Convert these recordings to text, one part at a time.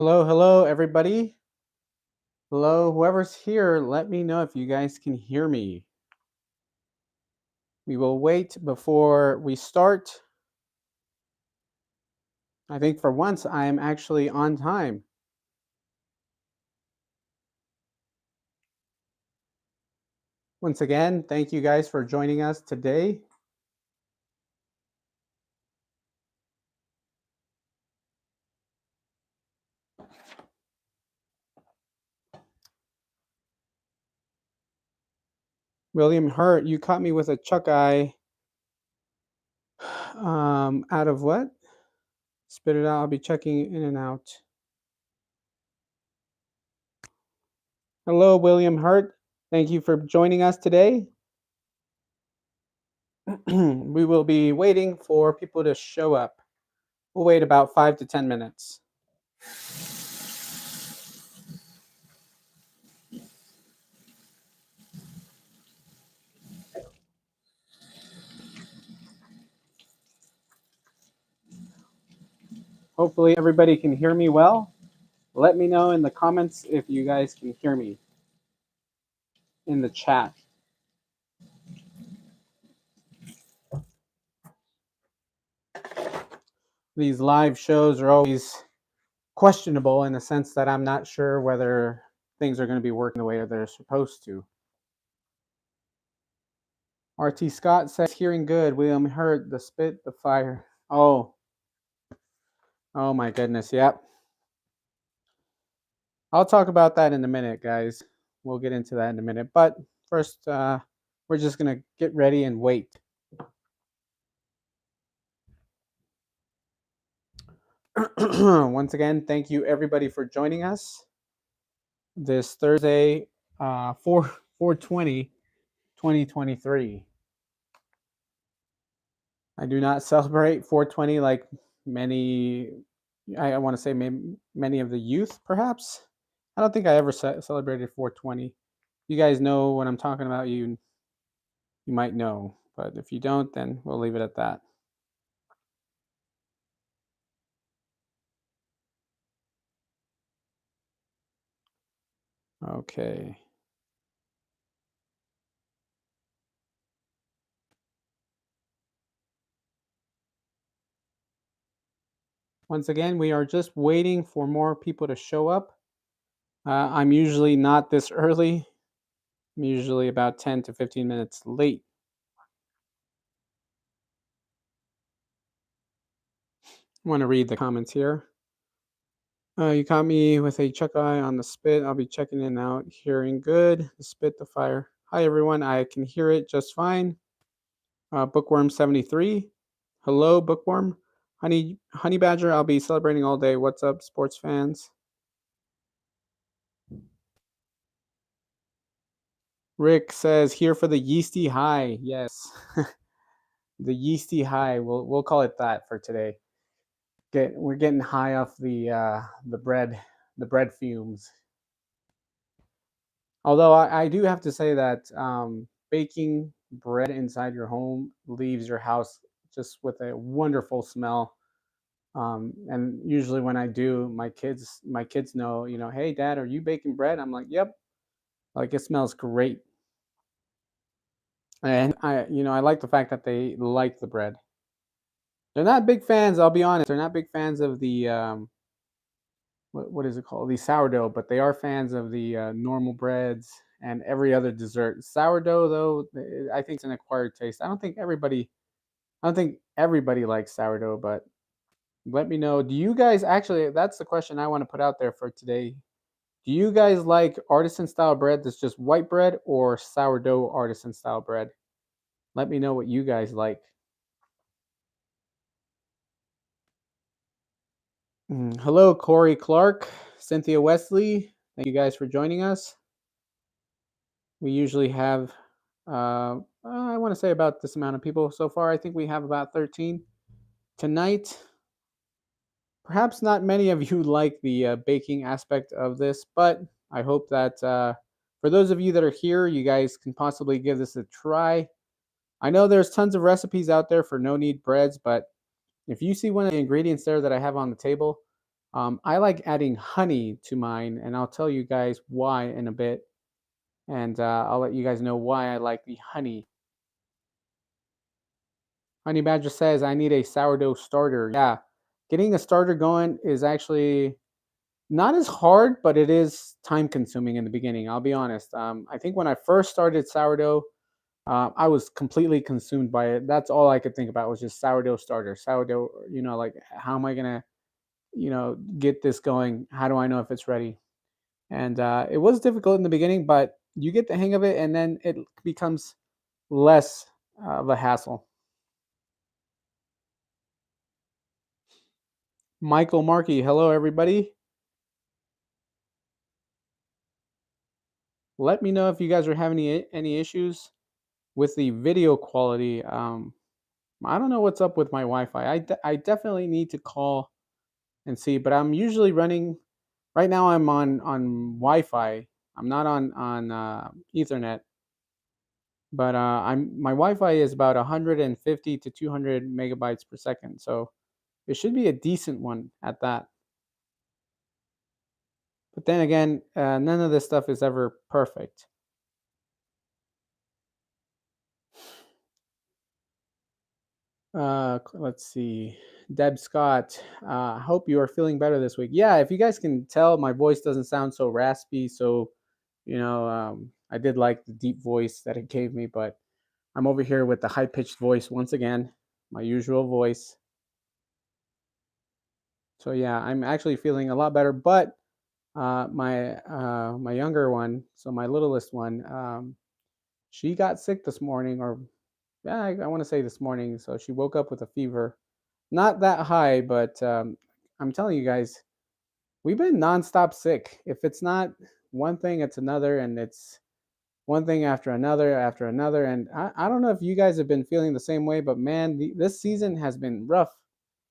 Hello, hello, everybody. Hello, whoever's here, let me know if you guys can hear me. We will wait before we start. I think for once I am actually on time. Once again, thank you guys for joining us today. William Hurt, you caught me with a chuck eye. Out of what? Spit it out. I'll be checking in and out. Hello, William Hurt. Thank you for joining us today. We will be waiting for people to show up. We'll wait about 5 to 10 minutes. Hopefully everybody can hear me well. Let me know in the comments if you guys can hear me in the chat. These live shows are always questionable in the sense that I'm not sure whether things are going to be working the way they're supposed to. RT Scott says, hearing good. William Hurt, the spit, the fire. Oh my goodness. Yep. I'll talk about that in a minute, guys. We'll get into that in a minute. But first, we're just going to get ready and wait. Once again, thank you everybody for joining us this Thursday, 4/20, 2023. I do not celebrate 4/20 like many, I want to say many of the youth, perhaps. I don't think I ever celebrated 4/20. You guys know what I'm talking about, you might know. But if you don't, then we'll leave it at that. Okay. Once again, we are just waiting for more people to show up. I'm usually not this early. I'm usually about 10 to 15 minutes late. I want to read the comments here. You caught me with a chuck eye on the spit. I'll be checking in out, hearing good. The spit, the fire. Hi, everyone. I can hear it just fine. Bookworm73. Hello, Bookworm. Honey Badger, I'll be celebrating all day. What's up, sports fans? Rick says, here for the yeasty high. Yes. The yeasty high. We'll call it that for today. We're getting high off the bread fumes. Although I do have to say that baking bread inside your home leaves your house just with a wonderful smell. And usually when I do, my kids know, hey, Dad, are you baking bread? I'm like, yep. Like, it smells great. And I like the fact that they like the bread. They're not big fans, I'll be honest. They're not big fans of the what is it called? The sourdough, but they are fans of the normal breads and every other dessert. Sourdough, though, I think it's an acquired taste. I don't think everybody likes sourdough, but let me know. Do you guys actually? That's the question I want to put out there for today. Do you guys like artisan style bread that's just white bread or sourdough artisan style bread? Let me know what you guys like. Hello, Corey Clark, Cynthia Wesley. Thank you guys for joining us. We usually have, I want to say about this amount of people so far. I think we have about 13 tonight. Perhaps not many of you like the baking aspect of this, but I hope that for those of you that are here, you guys can possibly give this a try. I know there's tons of recipes out there for no-knead breads, but if you see one of the ingredients there that I have on the table, I like adding honey to mine, and I'll tell you guys why in a bit. And I'll let you guys know why I like the honey. Honey Badger says, I need a sourdough starter. Yeah, getting a starter going is actually not as hard, but it is time consuming in the beginning. I'll be honest. I think when I first started sourdough, I was completely consumed by it. That's all I could think about was just sourdough starter, sourdough. Like how am I gonna, get this going? How do I know if it's ready? And it was difficult in the beginning, but you get the hang of it, and then it becomes less of a hassle. Michael Markey, hello everybody. Let me know if you guys are having any issues with the video quality. I don't know what's up with my Wi-Fi. I definitely need to call and see, but I'm usually running. Right now, I'm on Wi-Fi. I'm not on Ethernet, but my Wi-Fi is about 150 to 200 megabytes per second, so it should be a decent one at that. But then again, none of this stuff is ever perfect. Let's see. Deb Scott, hope you are feeling better this week. Yeah, if you guys can tell, my voice doesn't sound so raspy. So, I did like the deep voice that it gave me, but I'm over here with the high pitched voice once again, my usual voice. So yeah, I'm actually feeling a lot better. But my younger one, so my littlest one, she got sick this morning, or yeah, I want to say this morning. So she woke up with a fever. Not that high, but I'm telling you guys, we've been nonstop sick. If it's not one thing, it's another, and it's one thing after another. And I don't know if you guys have been feeling the same way, but man, this season has been rough.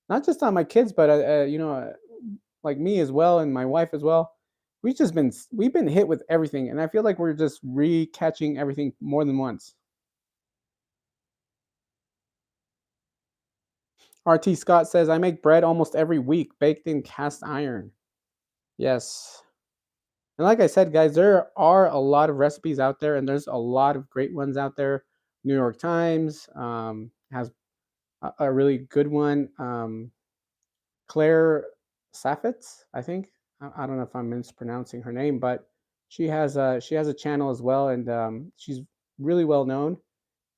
Not just on my kids, but like me as well, and my wife as well. We've been hit with everything, and I feel like we're just re-catching everything more than once. RT Scott says, I make bread almost every week, baked in cast iron. Yes. And like I said, guys, there are a lot of recipes out there, and there's a lot of great ones out there. New York Times has a really good one. Claire Saffitz, I think. I don't know if I'm mispronouncing her name, but she has a channel as well, and she's really well known.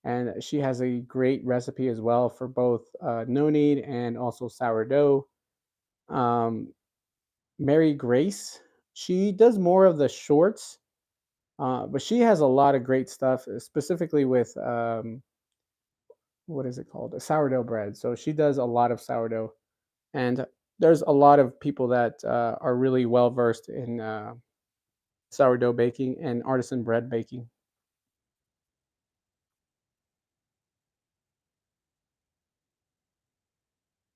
And she has a great recipe as well for both no knead and also sourdough. Um, Mary Grace, she does more of the shorts, but she has a lot of great stuff, specifically with what is it called? A sourdough bread. So she does a lot of sourdough, and there's a lot of people that are really well versed in sourdough baking and artisan bread baking.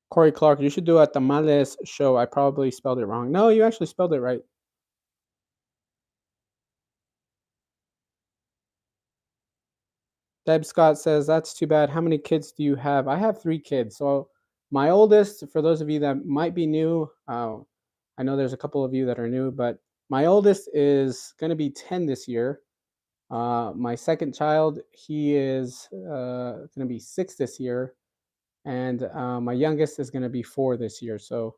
Corey Clark, you should do a tamales show. I probably spelled it wrong. No, you actually spelled it right. Deb Scott says, that's too bad. How many kids do you have? I have 3 kids. So my oldest, for those of you that might be new, I know there's a couple of you that are new, but my oldest is going to be 10 this year. My second child, he is going to be 6 this year. And my youngest is going to be 4 this year. So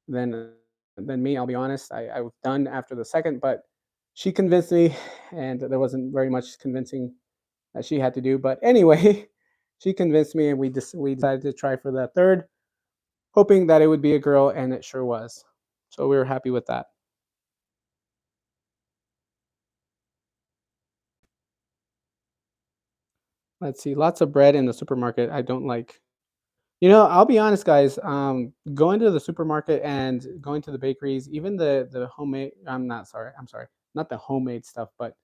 then, then me, I'll be honest, I was done after the second, but she convinced me, and there wasn't very much convincing that she had to do. But anyway, she convinced me, and we decided to try for the third, hoping that it would be a girl, and it sure was. So we were happy with that. Let's see, lots of bread in the supermarket. I don't like. I'll be honest, guys. Going to the supermarket and going to the bakeries, even the homemade. I'm not sorry. I'm sorry. Not the homemade stuff, but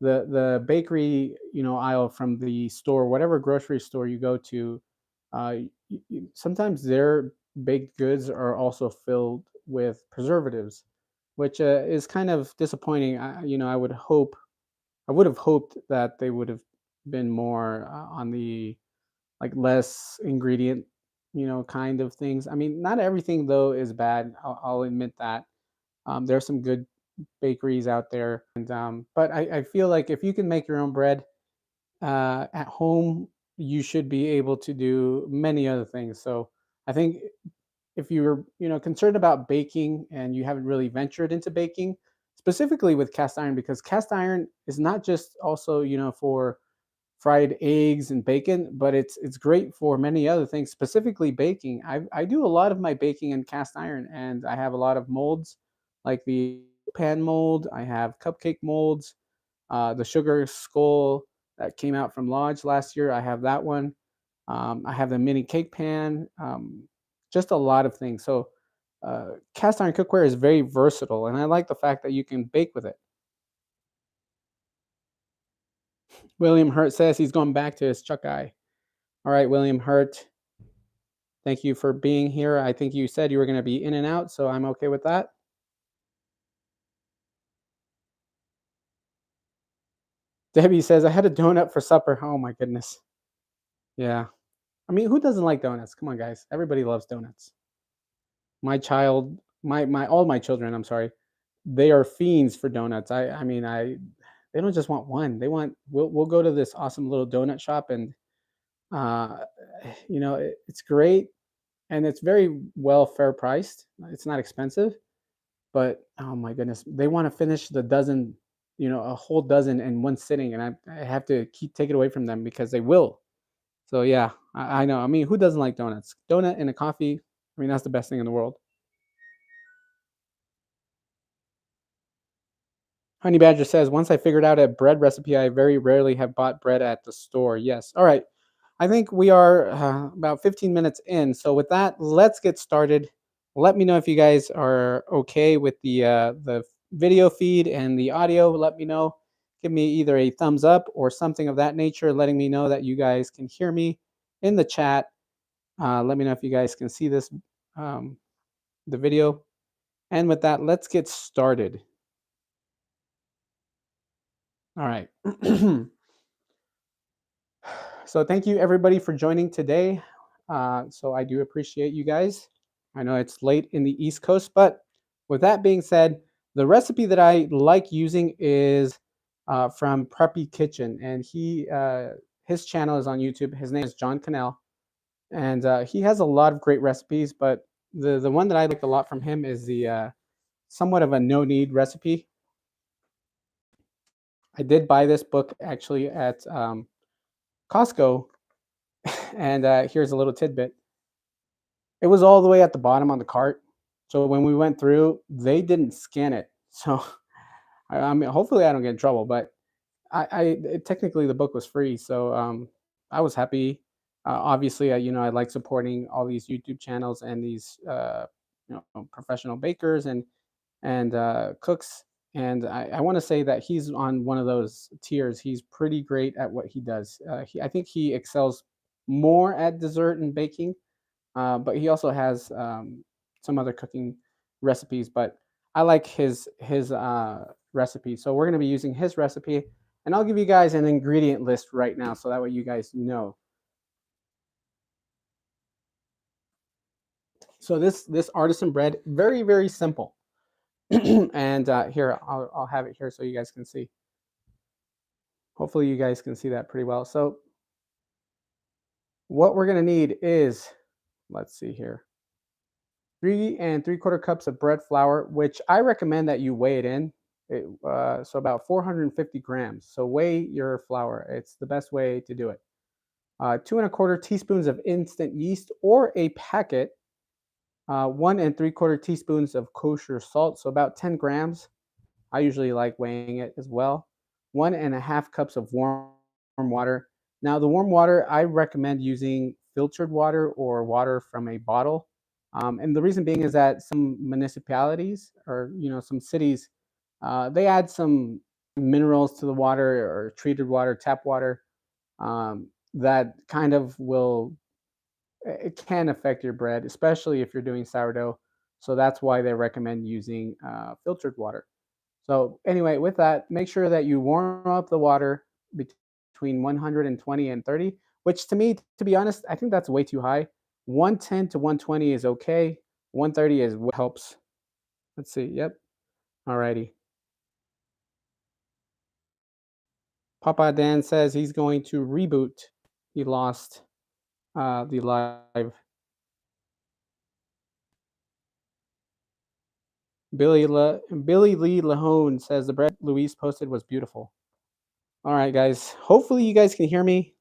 the bakery aisle from the store, whatever grocery store you go to, sometimes their baked goods are also filled with preservatives, which is kind of disappointing. I would have hoped that they would have been more on the like less ingredient kind of things. I mean, not everything though is bad. I'll admit that. There are some good bakeries out there, and but I feel like if you can make your own bread at home, you should be able to do many other things. So I think if you're concerned about baking and you haven't really ventured into baking, specifically with cast iron, because cast iron is not just also for fried eggs and bacon, but it's great for many other things, specifically baking. I do a lot of my baking in cast iron, and I have a lot of molds, like the pan mold. I have cupcake molds, the sugar skull that came out from Lodge last year. I have that one. I have the mini cake pan. Just a lot of things. So cast iron cookware is very versatile, and I like the fact that you can bake with it. William Hurt says he's going back to his chuck eye. All right, William Hurt, thank you for being here. I think you said you were going to be in and out, so I'm okay with that. Debbie says, I had a donut for supper. Oh my goodness. Yeah. I mean, who doesn't like donuts? Come on, guys. Everybody loves donuts. My child, my all my children, I'm sorry, they are fiends for donuts. I mean, they don't just want one. They want we'll go to this awesome little donut shop, and uh it's great, and it's very well fair priced. It's not expensive. But oh my goodness, they want to finish the dozen, a whole dozen in one sitting, and I have to keep take it away from them because they will. So yeah, I know. I mean, who doesn't like donuts? Donut and a coffee. I mean, that's the best thing in the world. Honey Badger says, once I figured out a bread recipe, I very rarely have bought bread at the store. Yes. All right. I think we are about 15 minutes in. So with that, let's get started. Let me know if you guys are okay with the video feed and the audio. Let me know. Give me either a thumbs up or something of that nature, letting me know that you guys can hear me in the chat. Let me know if you guys can see this um, the video. And with that, let's get started. All right. So thank you everybody for joining today. So I do appreciate you guys. I know it's late in the East Coast, but with that being said, the recipe that I like using is from Preppy Kitchen, and his channel is on YouTube. His name is John Cannell, and he has a lot of great recipes. But the one that I like a lot from him is the somewhat of a no knead recipe. I did buy this book actually at Costco, and here's a little tidbit. It was all the way at the bottom on the cart. So when we went through, they didn't scan it. So I mean, hopefully I don't get in trouble, but technically the book was free. So I was happy. Obviously, I like supporting all these YouTube channels and these professional bakers and cooks. And I want to say that he's on one of those tiers. He's pretty great at what he does. I think he excels more at dessert and baking, but he also has some other cooking recipes. But I like his recipe, so we're going to be using his recipe, and I'll give you guys an ingredient list right now, so that way you guys know. So this artisan bread, very very simple, and here I'll have it here so you guys can see. Hopefully you guys can see that pretty well. So what we're going to need is, let's see here, 3 3/4 cups of bread flour, which I recommend that you weigh it in. So about 450 grams. So weigh your flour. It's the best way to do it. 2 1/4 teaspoons of instant yeast or a packet. 1 3/4 teaspoons of kosher salt. So about 10 grams. I usually like weighing it as well. 1 1/2 cups of warm water. Now, the warm water, I recommend using filtered water or water from a bottle. And the reason being is that some municipalities or some cities, they add some minerals to the water or treated water, tap water, that kind of will it can affect your bread, especially if you're doing sourdough. So that's why they recommend using filtered water. So anyway, with that, make sure that you warm up the water between 120 and 30, which to me, to be honest, I think that's way too high. 110 to 120 is okay. 130 is what helps. Let's see. Yep. Alrighty. Papa Dan says he's going to reboot. He lost the live. Billy Lee Lahone says the bread Luis posted was beautiful. All right, guys. Hopefully you guys can hear me.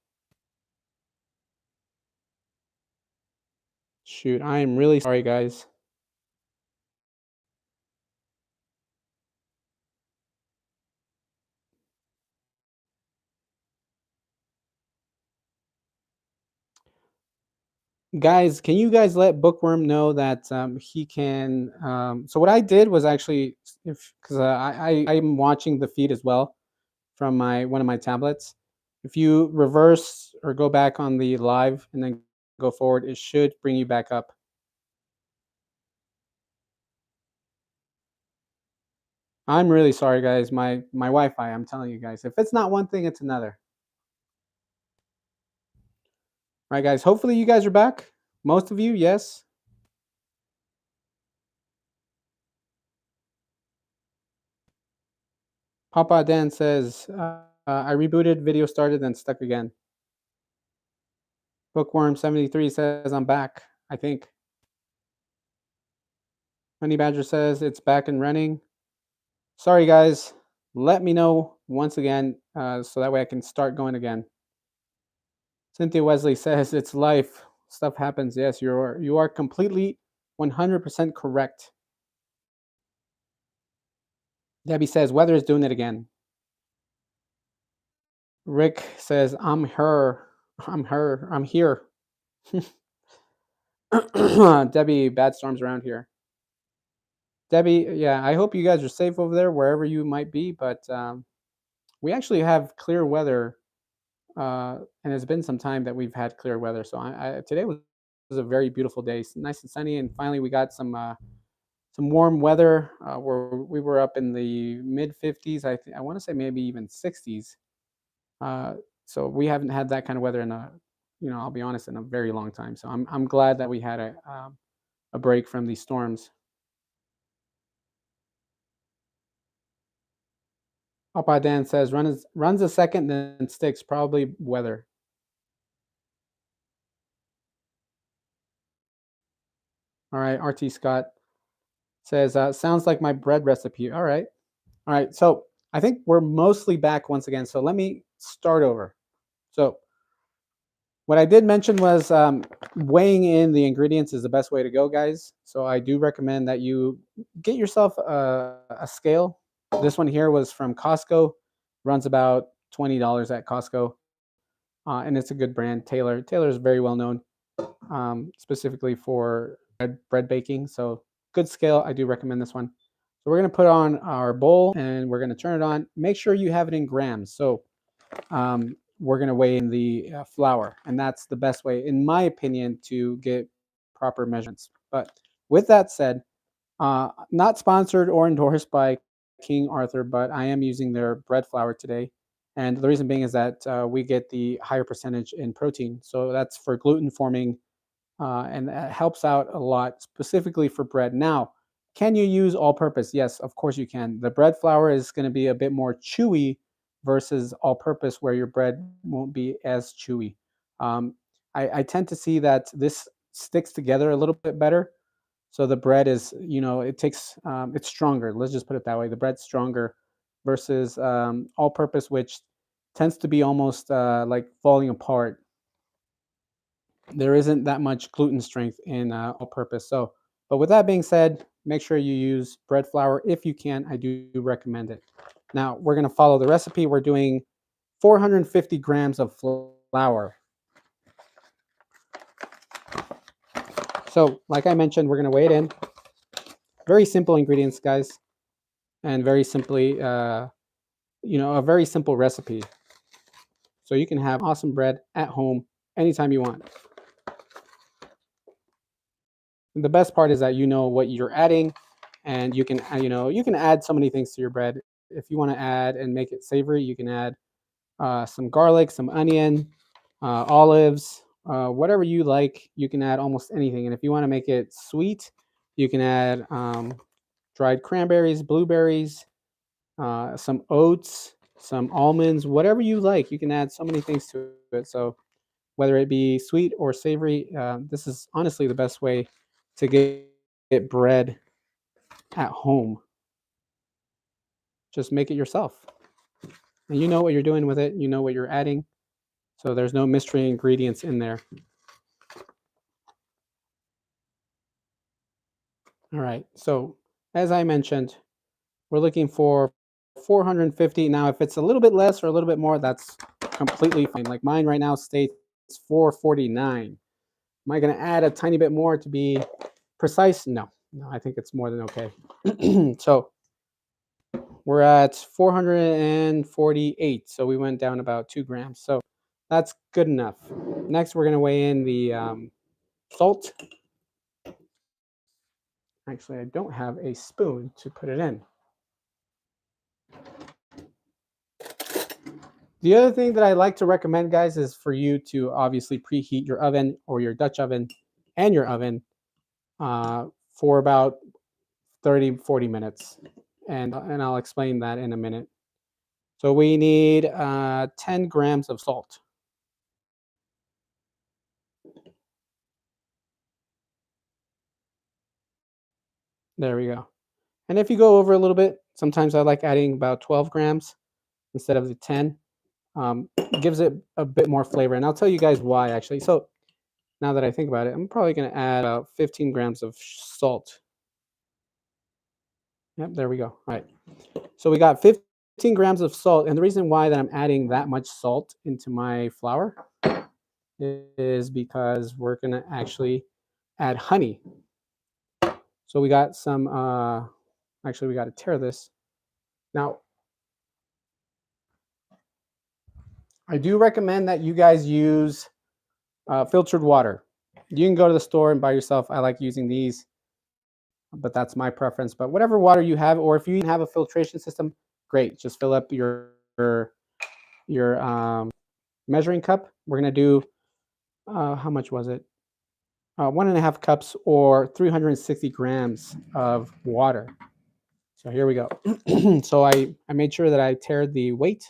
Shoot, I am really sorry, guys. Guys, can you guys let Bookworm know that he can? So what I did was actually, if because I'm watching the feed as well from my one of my tablets. If you reverse or go back on the live and then go forward, it should bring you back up. I'm really sorry, guys. My Wi-Fi. I'm telling you guys, if it's not one thing, it's another. All right, guys. Hopefully you guys are back. Most of you, yes. Papa Dan says I rebooted, video started, then stuck again. Bookworm 73 says I'm back. I think. Honey Badger says it's back and running. Sorry, guys. Let me know once again so that way I can start going again. Cynthia Wesley says it's life. Stuff happens. Yes, you are completely 100% correct. Debbie says weather is doing it again. Rick says I'm her. I'm her. I'm here. Debbie, bad storms around here. Debbie, yeah, I hope you guys are safe over there wherever you might be. But we actually have clear weather, and it's been some time that we've had clear weather. So today was a very beautiful day, nice and sunny, and finally we got some warm weather where we were up in the mid 50s. I want to say maybe even 60s. Uh, so we haven't had that kind of weather in I'll be honest, in a very long time. So I'm glad that we had a break from these storms. Papa Dan says runs a second, then sticks. Probably weather. All right. RT Scott says sounds like my bread recipe. All right. So I think we're mostly back once again. So let me start over. So what I did mention was weighing in the ingredients is the best way to go, guys. So I do recommend that you get yourself a scale. This one here was from Costco, runs about $20 at Costco, and it's a good brand. Taylor is very well known, specifically for bread baking. So good scale. I do recommend this one. So we're gonna put on our bowl and we're gonna turn it on. Make sure you have it in grams. So we're going to weigh in the flour, and that's the best way, in my opinion, to get proper measurements. But with that said, not sponsored or endorsed by King Arthur, but I am using their bread flour today. And the reason being is that we get the higher percentage in protein. So that's for gluten forming, and that helps out a lot, specifically for bread. Now, can you use all purpose? Yes, of course you can. The bread flour is going to be a bit more chewy versus all purpose, where your bread won't be as chewy. Um, I tend to see that this sticks together a little bit better. So the bread is, it's stronger. Let's just put it that way. The bread's stronger versus all purpose, which tends to be almost like falling apart. There isn't that much gluten strength in all purpose. So, but with that being said, make sure you use bread flour if you can. I do recommend it. Now we're going to follow the recipe. We're doing 450 grams of flour. So like I mentioned, we're going to weigh it in. Very simple ingredients, guys, and very simply, a very simple recipe. So you can have awesome bread at home anytime you want. And the best part is that you know what you're adding, and you can add so many things to your bread. If you want to add and make it savory, you can add some garlic, some onion, olives, whatever you like. You can add almost anything. And if you want to make it sweet, you can add dried cranberries, blueberries, some oats, some almonds, whatever you like. You can add so many things to it. So whether it be sweet or savory, this is honestly the best way to get bread at home. Just make it yourself. And you know what you're doing with it. You know what you're adding. So there's no mystery ingredients in there. All right. So as I mentioned, we're looking for 450. Now, if it's a little bit less or a little bit more, that's completely fine. Like mine right now states 449. Am I going to add a tiny bit more to be precise? No, no, I think it's more than okay. So we're at 448. So we went down about 2 grams. So that's good enough. Next, we're going to weigh in the salt. Actually, I don't have a spoon to put it in. The other thing that I like to recommend, guys, is for you to obviously preheat your oven or your Dutch oven and your oven for about 30, 40 minutes. And I'll explain that in a minute. So we need 10 grams of salt. There we go. And if you go over a little bit, sometimes I like adding about 12 grams instead of the 10. Gives it a bit more flavor. And I'll tell you guys why, actually. So now that I think about it, I'm probably going to add about 15 grams of salt. Yep, there we go. All right. So we got 15 grams of salt. And the reason why that I'm adding that much salt into my flour is because we're going to actually add honey. So we got some, actually, we got to tear this. Now, I do recommend that you guys use filtered water. You can go to the store and buy yourself. I like using these, but that's my preference. But whatever water you have, or if you even have a filtration system, great. Just fill up your measuring cup. We're gonna do how much was it? 1.5 cups or 360 grams of water. So here we go. So I made sure that I tear the weight.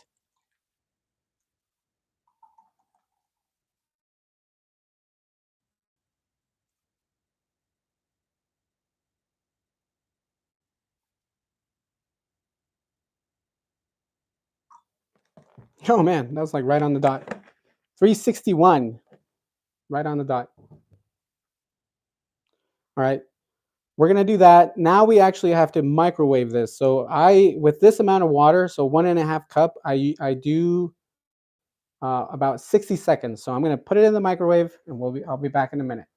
Oh man, that was like right on the dot. 361, right on the dot. All right. We're gonna do that. Now we actually have to microwave this. So with this amount of water, so 1.5 cup, I do about 60 seconds. So I'm gonna put it in the microwave, and I'll be back in a minute.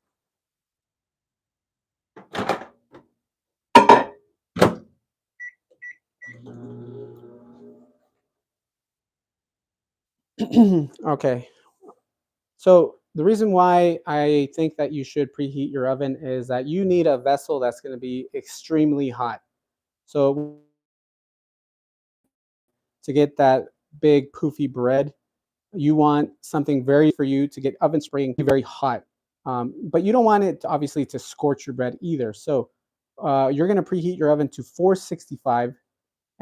Okay. So the reason why I think that you should preheat your oven is that you need a vessel that's going to be extremely hot. So to get that big poofy bread, you want something very for you to get oven spraying very hot. But you don't want it to, obviously to scorch your bread either. So you're going to preheat your oven to 465,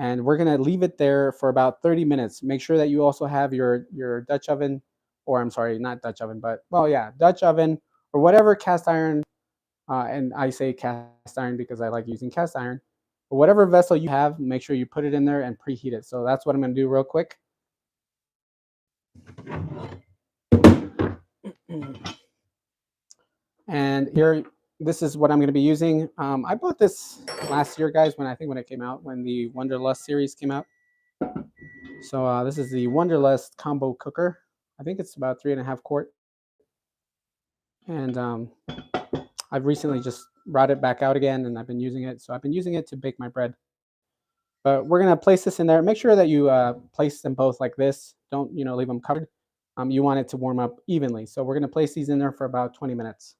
and we're going to leave it there for about 30 minutes. Make sure that you also have your Dutch oven, or I'm sorry, not Dutch oven, but well, yeah, Dutch oven or whatever cast iron. And I say cast iron because I like using cast iron. But whatever vessel you have, make sure you put it in there and preheat it. So that's what I'm going to do real quick. And here, this is what I'm going to be using. I bought this last year, guys, when it came out, when the Wonderlust series came out. So this is the Wonderlust combo cooker. I think it's about 3.5 quart. And I've recently just brought it back out again, and I've been using it. So I've been using it to bake my bread. But we're going to place this in there. Make sure that you place them both like this. Don't leave them covered. You want it to warm up evenly. So we're going to place these in there for about 20 minutes.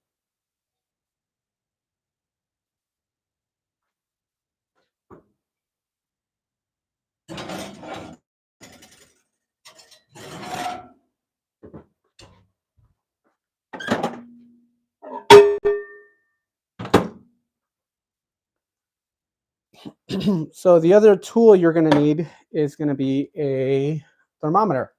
So the other tool you're going to need is going to be a thermometer.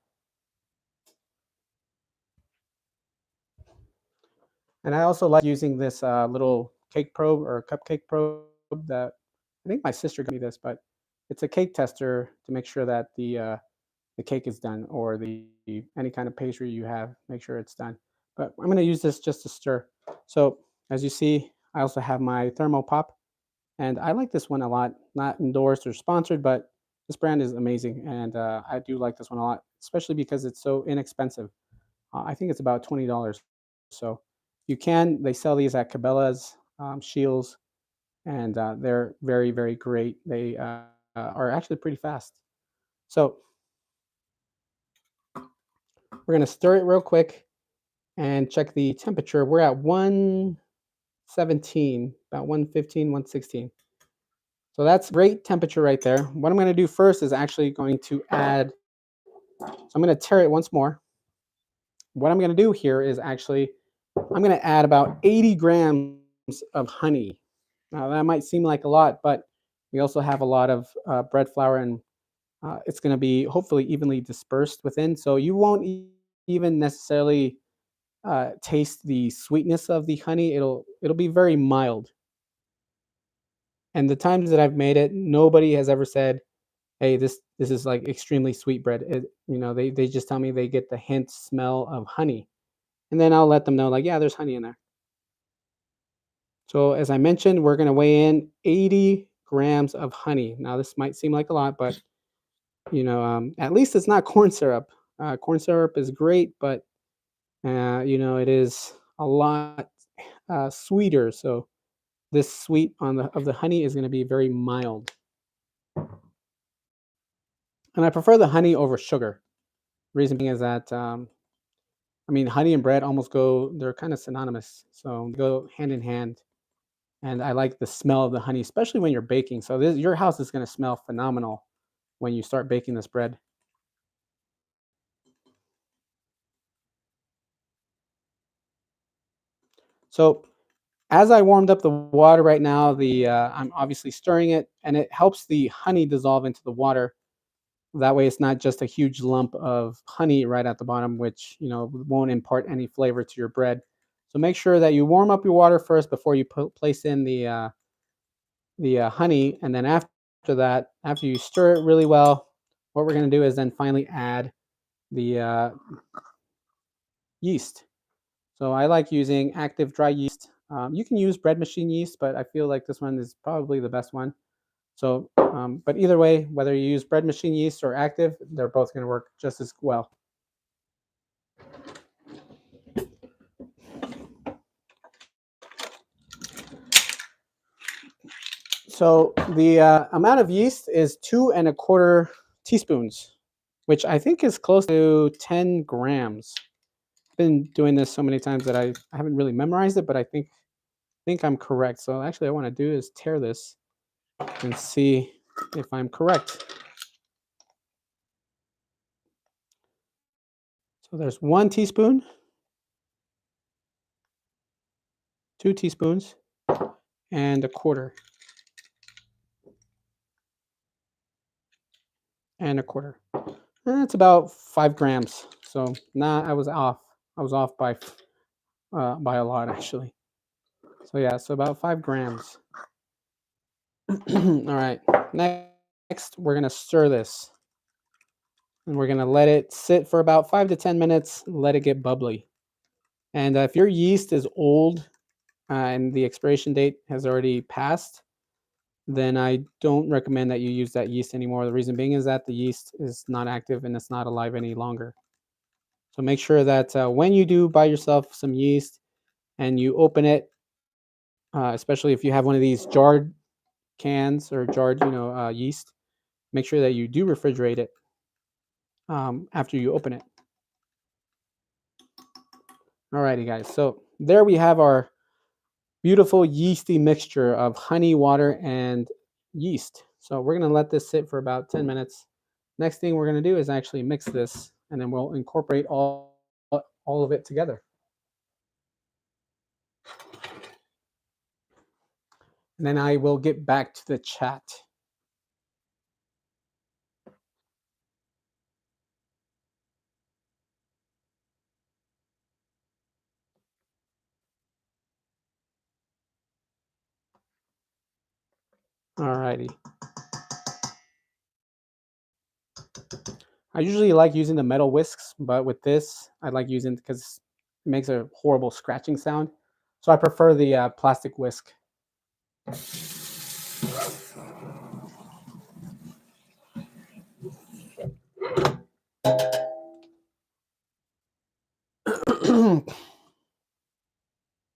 And I also like using this little cake probe or cupcake probe that I think my sister got me this, but it's a cake tester to make sure that the cake is done, or the any kind of pastry you have, make sure it's done. But I'm going to use this just to stir. So as you see, I also have my thermopop, and I like this one a lot. Not endorsed or sponsored, but this brand is amazing, and I do like this one a lot, especially because it's so inexpensive. I think it's about $20. So you can they sell these at Cabela's, Shields, and they're very very great. They are actually pretty fast. So we're gonna stir it real quick and check the temperature. We're at 117, about 115, 116. So that's great temperature right there. What I'm going to do first is actually going to add, so I'm going to tare it once more. What I'm going to do here is actually, I'm going to add about 80 grams of honey. Now that might seem like a lot, but we also have a lot of bread flour, and it's going to be hopefully evenly dispersed within. So you won't even necessarily taste the sweetness of the honey. It'll be very mild. And the times that I've made it, nobody has ever said, "Hey, this is like extremely sweet bread." They just tell me they get the hint smell of honey, and then I'll let them know like, yeah, there's honey in there. So as I mentioned, we're gonna weigh in 80 grams of honey. Now this might seem like a lot, but at least it's not corn syrup. Corn syrup is great, but it is a lot sweeter. So this sweet on the of the honey is going to be very mild, and I prefer the honey over sugar. Reason being is that I mean, honey and bread almost they're kind of synonymous, so they go hand in hand. And I like the smell of the honey, especially when you're baking. So your house is going to smell phenomenal when you start baking this bread. So as I warmed up the water right now, the I'm obviously stirring it, and it helps the honey dissolve into the water. That way, it's not just a huge lump of honey right at the bottom, which won't impart any flavor to your bread. So make sure that you warm up your water first before you place in the honey, and then after that, after you stir it really well, what we're going to do is then finally add the yeast. So I like using active dry yeast. You can use bread machine yeast, but I feel like this one is probably the best one. So, but either way, whether you use bread machine yeast or active, they're both going to work just as well. So the amount of yeast is 2¼ teaspoons, which I think is close to 10 grams. I've been doing this so many times that I haven't really memorized it, but I think I'm correct. So actually, what I want to do is tear this and see if I'm correct. So there's 1 teaspoon, 2 teaspoons, and a quarter, and a quarter. And that's about 5 grams. So nah, I was off. I was off by a lot actually. So yeah, so about 5 grams. All right. Next, we're gonna stir this, and we're gonna let it sit for about 5 to 10 minutes. Let it get bubbly. And if your yeast is old and the expiration date has already passed, then I don't recommend that you use that yeast anymore. The reason being is that the yeast is not active and it's not alive any longer. So make sure that when you do buy yourself some yeast and you open it, especially if you have one of these jarred cans or jarred, yeast, make sure that you do refrigerate it after you open it. Alrighty, guys. So there we have our beautiful yeasty mixture of honey, water, and yeast. So we're going to let this sit for about 10 minutes. Next thing we're going to do is actually mix this, and then we'll incorporate all of it together. And then I will get back to the chat. Alrighty. I usually like using the metal whisks, but with this, I like using because it makes a horrible scratching sound. So I prefer the plastic whisk.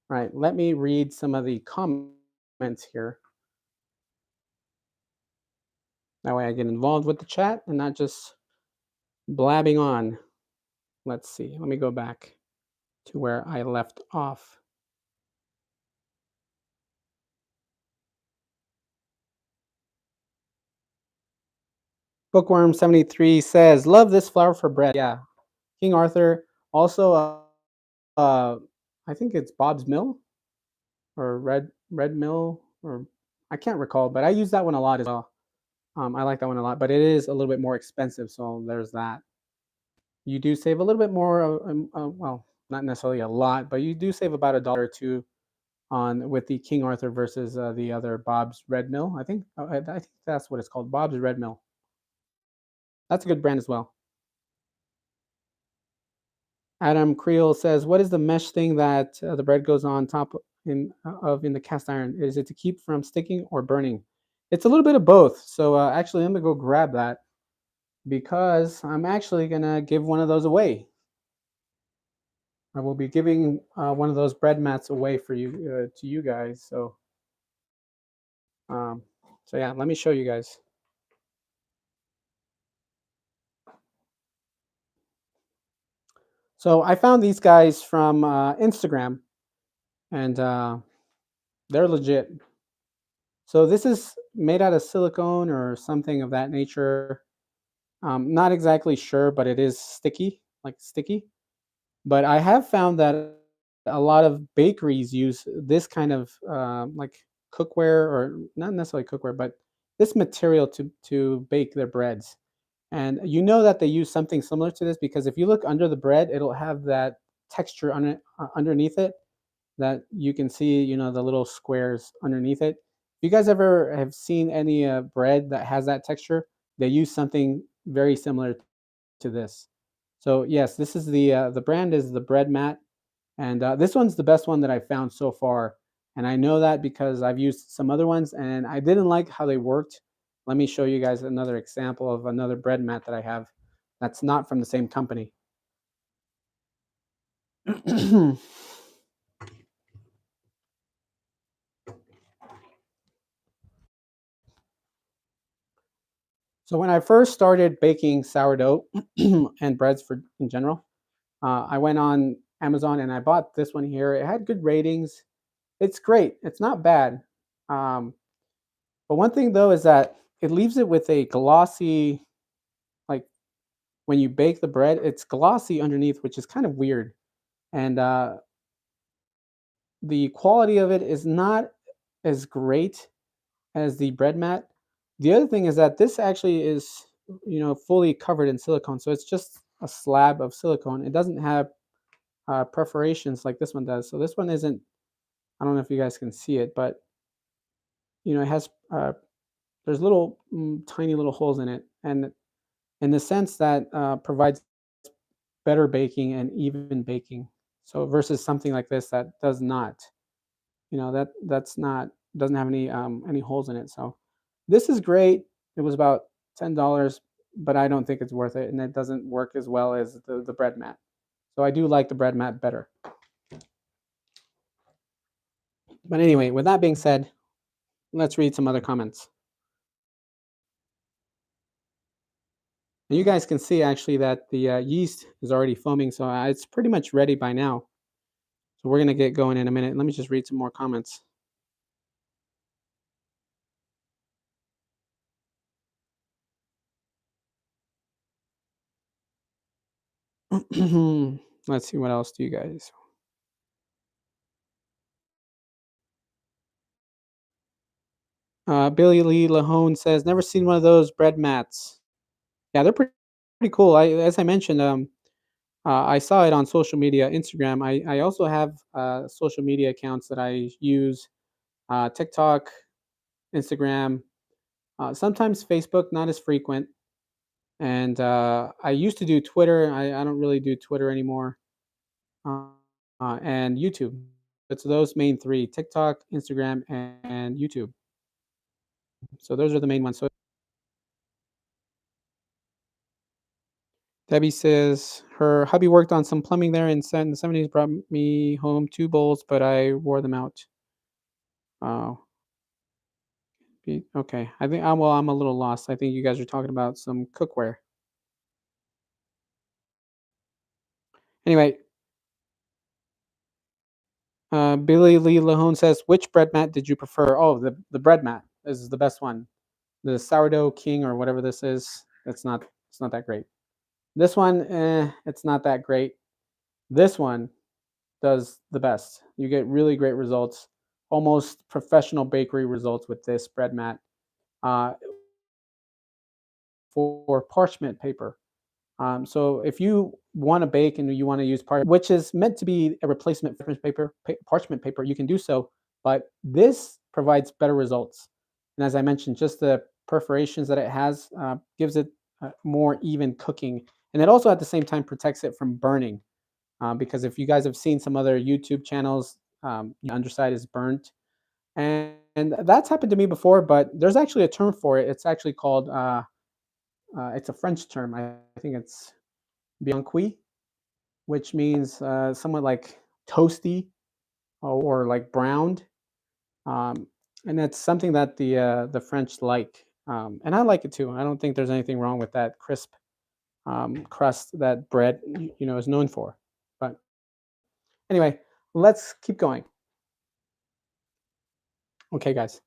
Right. Let me read some of the comments here. That way I get involved with the chat and not just blabbing on. Let's see. Let me go back to where I left off. Bookworm73 says, "Love this flour for bread." Yeah. King Arthur. Also, uh, I think it's Bob's Mill or Red Mill, or I can't recall, but I use that one a lot as well. I like that one a lot, but it is a little bit more expensive, so there's that. You do save a little bit more, well, not necessarily a lot, but you do save about $1 or two on with the King Arthur versus the other Bob's Red Mill. I think that's what it's called, Bob's Red Mill. That's a good brand as well. Adam Creel says, "What is the mesh thing that the bread goes on top in the cast iron? Is it to keep from sticking or burning?" It's a little bit of both. So actually, I'm gonna go grab that because I'm actually gonna give one of those away. I will be giving one of those bread mats away for you to you guys. Um, so yeah, let me show you guys. So I found these guys from Instagram, and they're legit. So this is made out of silicone or something of that nature. Not exactly sure, but it is sticky, like sticky. But I have found that a lot of bakeries use this kind of like cookware, or not necessarily cookware, but this material to bake their breads. And you know that they use something similar to this because if you look under the bread, it'll have that texture on it, underneath it, that you can see, the little squares underneath it. If you guys ever have seen any bread that has that texture, they use something very similar to this. So yes, this is the brand is the bread mat, and this one's the best one that I found so far. And I know that because I've used some other ones and I didn't like how they worked. Let me show you guys another example of another bread mat that I have that's not from the same company. So when I first started baking sourdough and breads for in general, I went on Amazon and I bought this one here. It had good ratings. It's great. It's not bad. Um, but one thing though is that it leaves it with a glossy, like when you bake the bread, it's glossy underneath, which is kind of weird. And the quality of it is not as great as the bread mat. The other thing is that this actually is, fully covered in silicone. So it's just a slab of silicone. It doesn't have perforations like this one does. So this one isn't, I don't know if you guys can see it, but it has, there's little tiny little holes in it. And in the sense that provides better baking and even baking. So versus something like this that does not, that's not, doesn't have any holes in it. So this is great. It was about $10, but I don't think it's worth it, and it doesn't work as well as the bread mat. So I do like the bread mat better. But anyway, with that being said, let's read some other comments. And you guys can see actually that the yeast is already foaming, so it's pretty much ready by now. So we're gonna get going in a minute. Let me just read some more comments. Let's see, what else do you guys? Billy Lee Lahone says, "Never seen one of those bread mats." Yeah, they're pretty cool. As I mentioned, I saw it on social media, Instagram. I also have social media accounts that I use, TikTok, Instagram. Sometimes Facebook, not as frequent. And I used to do Twitter. I don't really do Twitter anymore. Uh, and YouTube. It's those main three: TikTok, Instagram, and YouTube. So those are the main ones. So Debbie says her hubby worked on some plumbing there and said in the 70s brought me home two bowls, but I wore them out. Oh, okay. I think I'm well. I'm a little lost. I think you guys are talking about some cookware. Anyway, Billy Lee Lahone says, which bread mat did you prefer? Oh, the bread mat. This is the best one. The sourdough king or whatever this is. It's not that great. This one, it's not that great. This one does the best. You get really great results, almost professional bakery results with this bread mat. Uh, for parchment paper. So if you want to bake and you want to use which is meant to be a replacement for parchment paper, you can do so. But this provides better results. And as I mentioned, just the perforations that it has gives it more even cooking, and it also at the same time protects it from burning. Because if you guys have seen some other YouTube channels, the underside is burnt, and that's happened to me before. But there's actually a term for it. It's actually called it's a French term. I think it's bien cuit, which means somewhat like toasty or like browned. Um, and that's something that the French like, and I like it too. I don't think there's anything wrong with that crisp crust that bread is known for. But anyway, let's keep going. Okay, guys.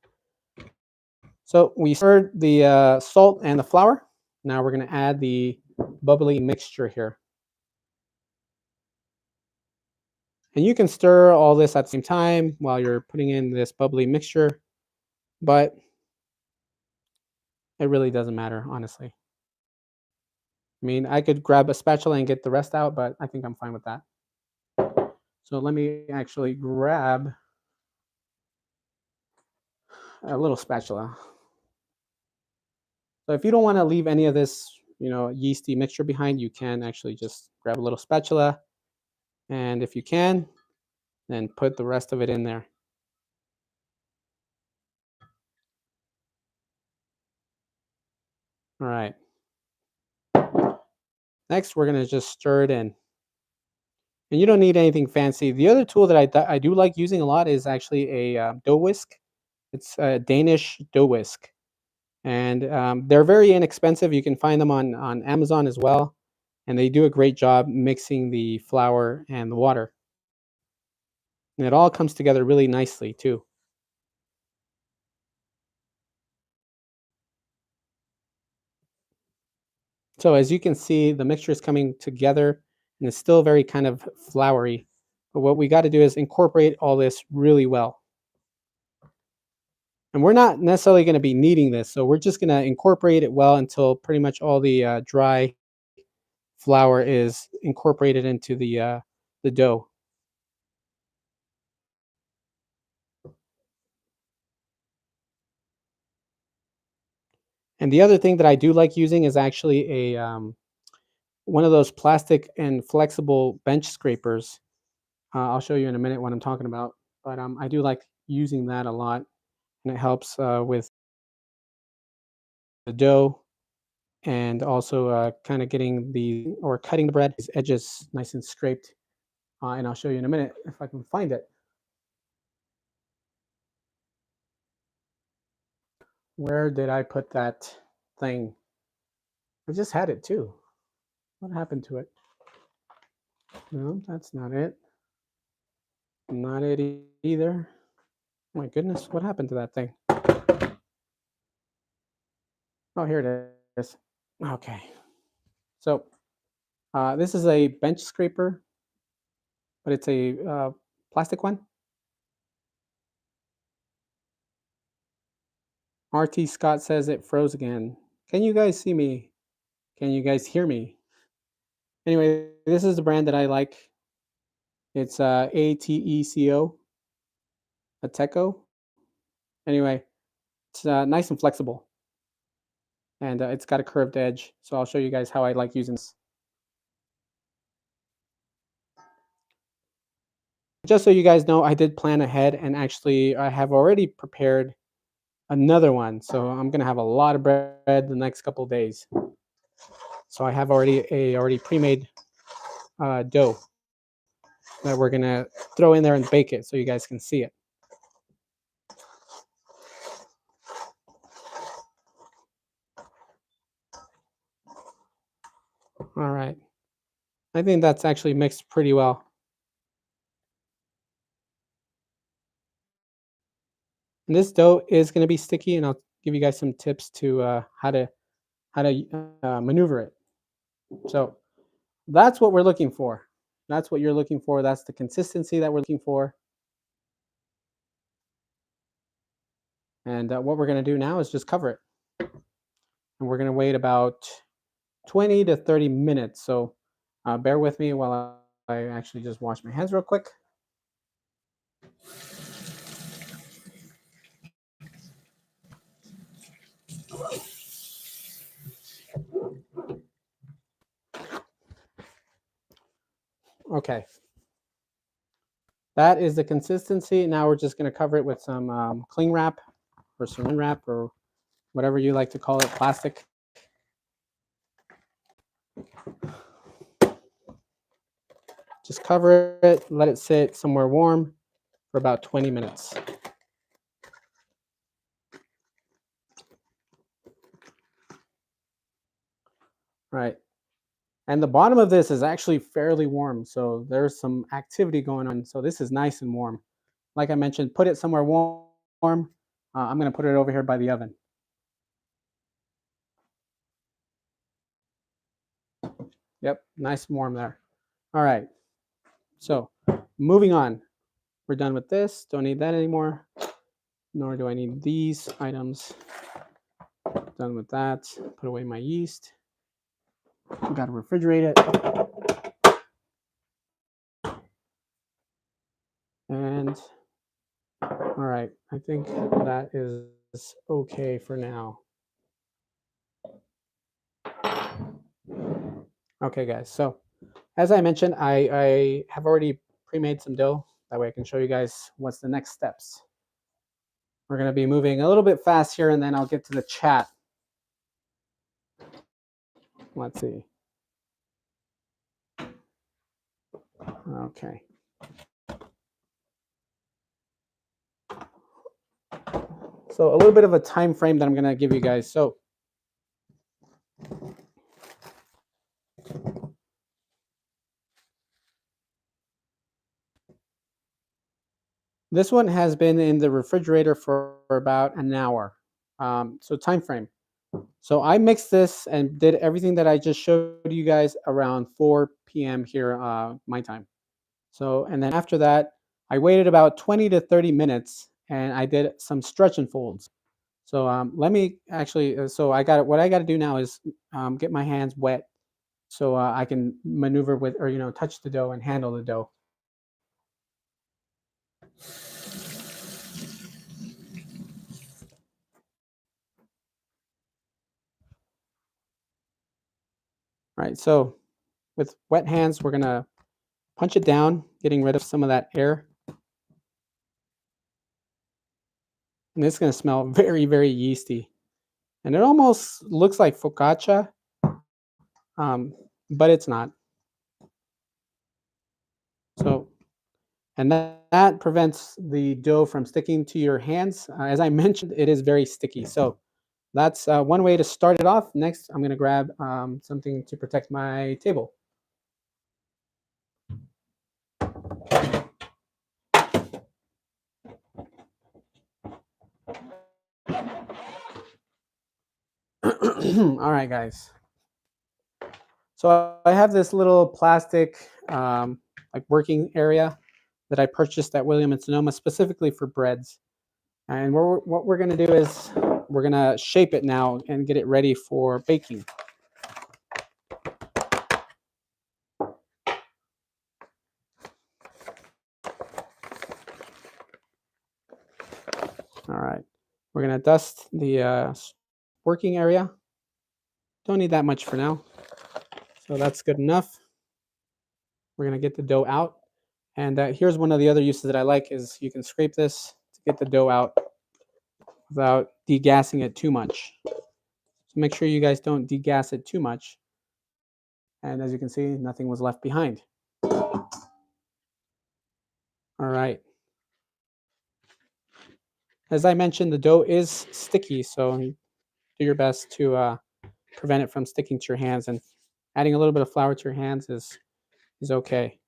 So we stirred the salt and the flour. Now we're going to add the bubbly mixture here. And you can stir all this at the same time while you're putting in this bubbly mixture, but it really doesn't matter, honestly. I mean, I could grab a spatula and get the rest out, but I think I'm fine with that. So let me actually grab a little spatula. So if you don't want to leave any of this, yeasty mixture behind, you can actually just grab a little spatula. And if you can, then put the rest of it in there. All right. Next, we're going to just stir it in. And you don't need anything fancy. The other tool that I do like using a lot is actually a dough whisk. It's a Danish dough whisk. And they're very inexpensive. You can find them on Amazon as well. And they do a great job mixing the flour and the water. And it all comes together really nicely, too. So as you can see, the mixture is coming together and it's still very kind of floury. But what we got to do is incorporate all this really well. And we're not necessarily going to be kneading this, so we're just going to incorporate it well until pretty much all the dry flour is incorporated into the dough. And the other thing that I do like using is actually a one of those plastic and flexible bench scrapers. I'll show you in a minute what I'm talking about, but I do like using that a lot, and it helps with the dough and also kind of getting or cutting the bread, his edges nice and scraped. And I'll show you in a minute if I can find it. Where did I put that thing? I just had it too. What happened to it? No, that's not it. Not it either. Oh my goodness, what happened to that thing? Oh, here it is. Okay. So this is a bench scraper, but it's a plastic one. RT Scott says it froze again. Can you guys see me? Can you guys hear me? Anyway, this is the brand that I like. It's ATECO, Ateco. Anyway, it's nice and flexible. and it's got a curved edge. So I'll show you guys how I like using this. Just so you guys know, I did plan ahead, and actually I have already prepared another one. So I'm gonna have a lot of bread the next couple of days. So I have already pre-made dough that we're gonna throw in there and bake it so you guys can see it. All right. I think that's actually mixed pretty well. And this dough is going to be sticky, and I'll give you guys some tips to how to maneuver it. So that's what we're looking for. That's what you're looking for. That's the consistency that we're looking for. And what we're going to do now is just cover it, and we're going to wait about 20 to 30 minutes. So bear with me while I actually just wash my hands real quick. Okay, that is the consistency. Now we're just going to cover it with some cling wrap or saran wrap or whatever you like to call it, plastic. Just cover it, let it sit somewhere warm for about 20 minutes. Right. And the bottom of this is actually fairly warm, so there's some activity going on. So this is nice and warm. Like I mentioned, put it somewhere warm. I'm going to put it over here by the oven. Yep, nice and warm there. All right. So moving on. We're done with this. Don't need that anymore. Nor do I need these items. Done with that. Put away my yeast. Got to refrigerate it. And all right, I think that is okay for now. Okay, guys. So as I mentioned, I have already pre-made some dough. That way I can show you guys what's the next steps. We're going to be moving a little bit fast here, and then I'll get to the chat. Let's see. Okay. So a little bit of a time frame that I'm going to give you guys. So this one has been in the refrigerator for about an hour. So time frame. So I mixed this and did everything that I just showed you guys around 4 p.m. here, my time. So, and then after that, I waited about 20 to 30 minutes and I did some stretch and folds. So let me actually, so I got what I got to do now is get my hands wet so I can maneuver with, or, touch the dough and handle the dough. All right. So with wet hands, we're going to punch it down, getting rid of some of that air. And it's going to smell very, very yeasty. And it almost looks like focaccia, but it's not. So, and that prevents the dough from sticking to your hands. As I mentioned, it is very sticky. So that's one way to start it off. Next, I'm going to grab something to protect my table. All right, guys. So I have this little plastic like working area that I purchased at William and Sonoma specifically for breads. And what we're going to do is we're going to shape it now and get it ready for baking. All right. We're going to dust the working area Don't need that much for now. So that's good enough. We're going to get the dough out. And here's one of the other uses that I like is you can scrape this to get the dough out without degassing it too much. So make sure you guys don't degas it too much. And as you can see, nothing was left behind. All right. As I mentioned, the dough is sticky, so do your best to prevent it from sticking to your hands. And adding a little bit of flour to your hands is okay.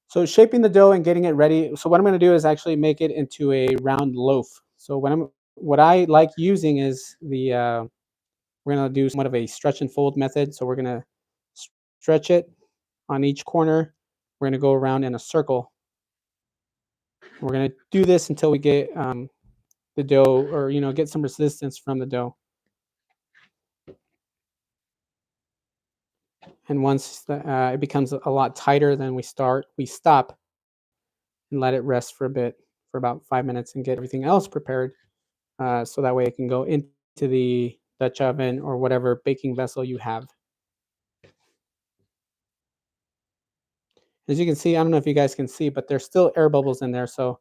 So shaping the dough and getting it ready. So what I'm going to do is actually make it into a round loaf. So what I like using is we're going to do somewhat of a stretch and fold method. So we're going to stretch it on each corner. We're going to go around in a circle. We're going to do this until we get the dough, or get some resistance from the dough. And once it becomes a lot tighter, then we stop and let it rest for a bit, for about 5 minutes, and get everything else prepared, so that way it can go into the Dutch oven or whatever baking vessel you have. As you can see, I don't know if you guys can see, but there's still air bubbles in there. So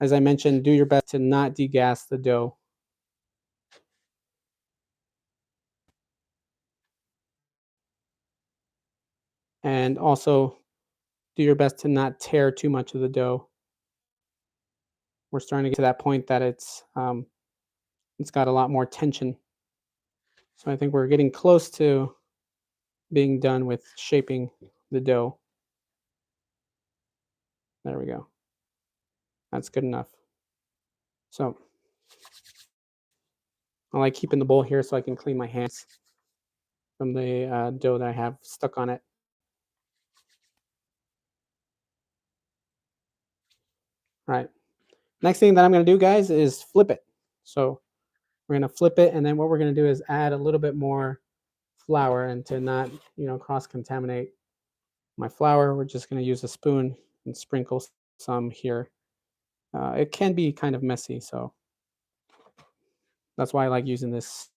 as I mentioned, do your best to not degas the dough. And also do your best to not tear too much of the dough. We're starting to get to that point that it's got a lot more tension. So I think we're getting close to being done with shaping the dough. There we go. That's good enough. So I like keeping the bowl here so I can clean my hands from the dough that I have stuck on it. All right. Next thing that I'm going to do, guys, is flip it. So we're going to flip it, and then what we're going to do is add a little bit more flour, and to not, cross-contaminate my flour, we're just going to use a spoon and sprinkle some here. It can be kind of messy, so that's why I like using this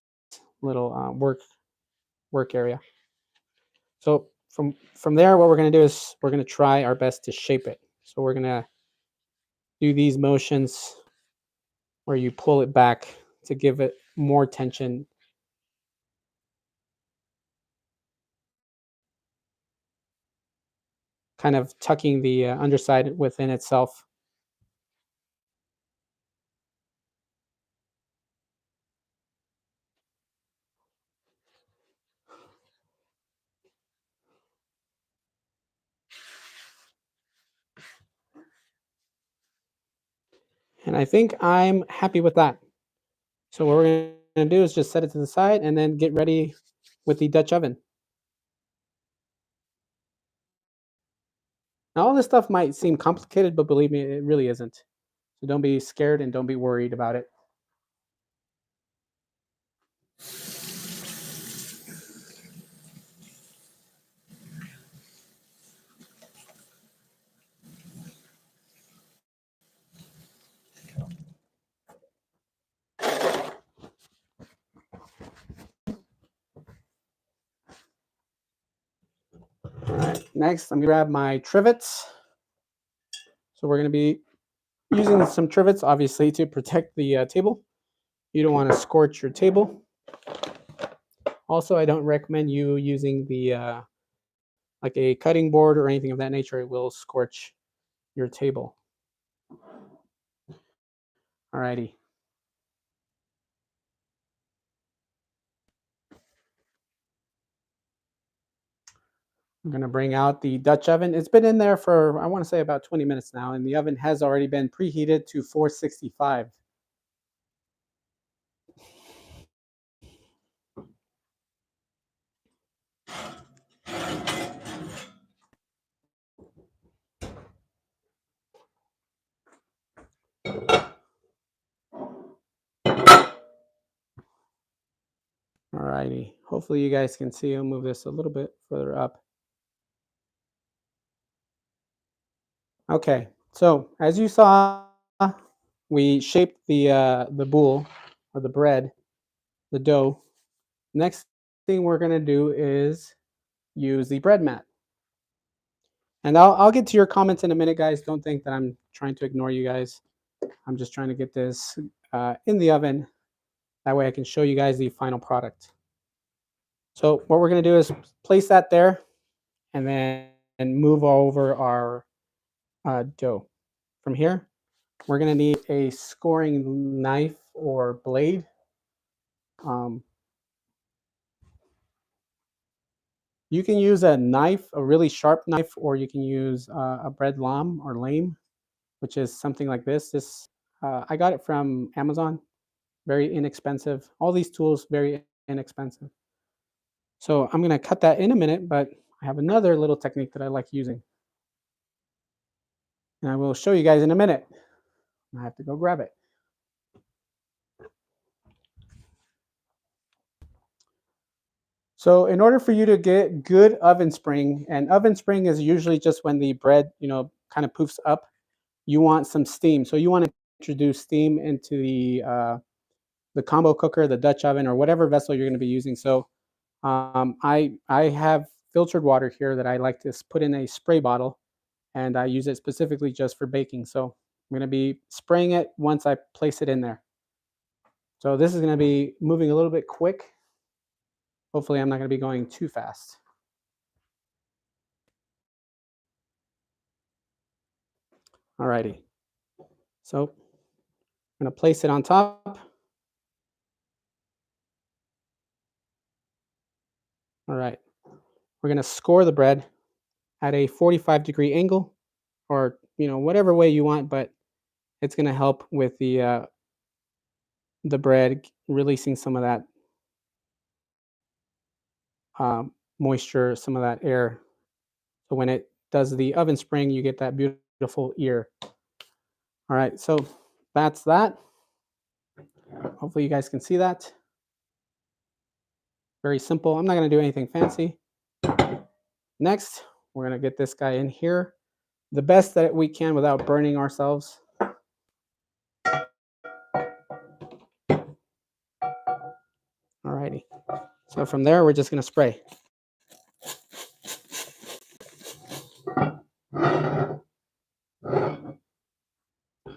little work area. So from there, what we're going to do is we're going to try our best to shape it. So we're going to do these motions where you pull it back to give it more tension. Kind of tucking the underside within itself. And I think I'm happy with that. So what we're going to do is just set it to the side and then get ready with the Dutch oven. Now, all this stuff might seem complicated, but believe me, it really isn't. So don't be scared and don't be worried about it. All right, next I'm going to grab my trivets. So we're going to be using some trivets, obviously, to protect the table. You don't want to scorch your table. Also, I don't recommend you using the like a cutting board or anything of that nature. It will scorch your table. Alrighty. I'm going to bring out the Dutch oven. It's been in there for, I want to say, about 20 minutes now, and the oven has already been preheated to 465. Alrighty. Hopefully you guys can see. I'll move this a little bit further up. Okay. So as you saw, we shaped the boule or the bread, the dough, Next thing we're going to do is use the bread mat. And I'll get to your comments in a minute, guys. Don't think that I'm trying to ignore you guys. I'm just trying to get this in the oven. That way I can show you guys the final product. So what we're going to do is place that there and then move over our dough. From here, we're going to need a scoring knife or blade. Um, you can use a knife, a really sharp knife, or you can use a bread lamb or lame, which is something like this. I got it from Amazon, very inexpensive. All these tools very inexpensive. So I'm going to cut that in a minute, but I have another little technique that I like using. And I will show you guys in a minute. I have to go grab it. So in order for you to get good oven spring, and oven spring is usually just when the bread, kind of poofs up, you want some steam. So you want to introduce steam into the combo cooker, the Dutch oven, or whatever vessel you're going to be using. So I have filtered water here that I like to put in a spray bottle, and I use it specifically just for baking. So I'm going to be spraying it once I place it in there. So this is going to be moving a little bit quick. Hopefully I'm not going to be going too fast. Alrighty. So I'm going to place it on top. All right. We're going to score the bread at a 45-degree angle, or whatever way you want, but it's going to help with the bread releasing some of that moisture, some of that air. So when it does the oven spring, you get that beautiful ear. All right, so that's that. Hopefully you guys can see that. Very simple. I'm not going to do anything fancy. Next, we're going to get this guy in here the best that we can without burning ourselves. Alrighty. So from there, we're just going to spray. All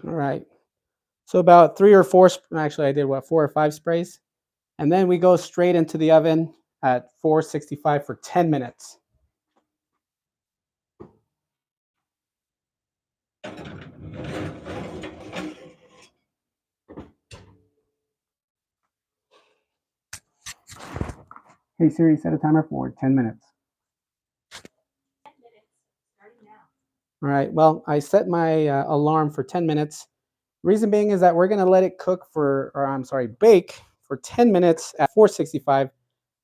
right. So about 3 or 4, actually I did 4 or 5 sprays. And then we go straight into the oven at 465 for 10 minutes. Hey Siri, set a timer for 10 minutes. All right, well, I set my alarm for 10 minutes. Reason being is that we're going to let it cook bake for 10 minutes at 465,